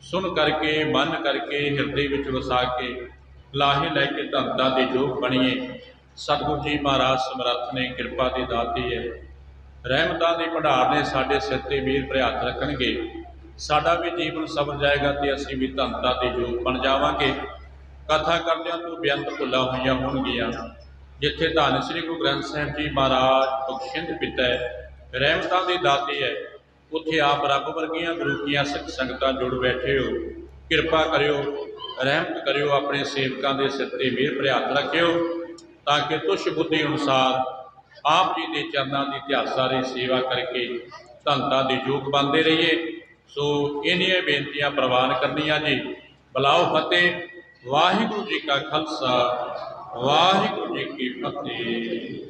ਸੁਣ ਕਰਕੇ ਮਨ ਕਰਕੇ ਹਿਰਦੇ ਵਿੱਚ ਵਸਾ ਕੇ ਲਾਹੇ ਲੈ ਕੇ ਧੰਦਾ ਦੇ ਯੋਗ ਬਣੀਏ। ਸਤਿਗੁਰੂ ਜੀ ਮਹਾਰਾਜ ਸਮਰੱਥ ਨੇ, ਕਿਰਪਾ ਦੀ ਦਾਤੀ ਹੈ। ਰਹਿਮਤਾਂ ਦੇ ਭੰਡਾਰ ਨੇ ਸਾਡੇ ਸਿਰ ਤੇ ਵੀਰ ਭਰੇ ਹੱਥ ਰੱਖਣਗੇ। ਸਾਡਾ ਵੀ ਜੀਵਨ ਸਵਰ ਜਾਏਗਾ ਤੇ ਅਸੀਂ ਵੀ ਧੰਦਾ ਦੇ ਯੋਗ ਬਣ ਜਾਵਾਂਗੇ। ਕਥਾ ਕਰਦਿਆਂ ਤੋਂ ਬੇਅੰਤ ਭੁੱਲਾਂ ਹੋਈਆਂ ਹੋਣਗੀਆਂ। ਜਿੱਥੇ ਧੰਨ ਸ੍ਰੀ ਗੁਰੂ ਗ੍ਰੰਥ ਸਾਹਿਬ ਜੀ ਮਹਾਰਾਜ ਬਖਸ਼ਿੰਦ ਪਿਤਾ ਹੈ, ਰਹਿਮਤਾਂ ਦੀ ਦਾਤੇ ਹੈ, ਉੱਥੇ ਆਪ ਰੱਬ ਵਰਗੀਆਂ ਗੁਰੂ ਕੀਆਂ ਸਿੱਖ ਸੰਗਤਾਂ ਜੁੜ ਬੈਠੇ ਹੋ। ਕਿਰਪਾ ਕਰਿਓ, ਰਹਿਮਤ ਕਰਿਓ, ਆਪਣੇ ਸੇਵਕਾਂ ਦੇ ਸਿਰ ਤੇ ਮਿਹਰ ਭਰੇ ਹੱਥ ਰੱਖਿਓ ਤਾਂ ਕਿ ਤੁਸ਼ ਬੁੱਧੀ ਅਨੁਸਾਰ ਆਪ ਜੀ ਦੇ ਚਰਨਾਂ ਦੀ ਇਤਿਹਾਸਾਂ ਦੀ ਸੇਵਾ ਕਰਕੇ ਧੰਦਾ ਦੇ ਯੋਗ ਬਣਦੇ ਰਹੀਏ। ਸੋ ਇਹਨੀਆਂ ਬੇਨਤੀਆਂ ਪ੍ਰਵਾਨ ਕਰਨੀਆਂ ਜੀ। ਬੁਲਾਓ ਫਤਿਹ। ਵਾਹਿਗੁਰੂ ਜੀ ਕਾ ਖਾਲਸਾ, ਵਾਹਿਗੁਰੂ ਜੀ ਕੀ ਫਤਿਹ।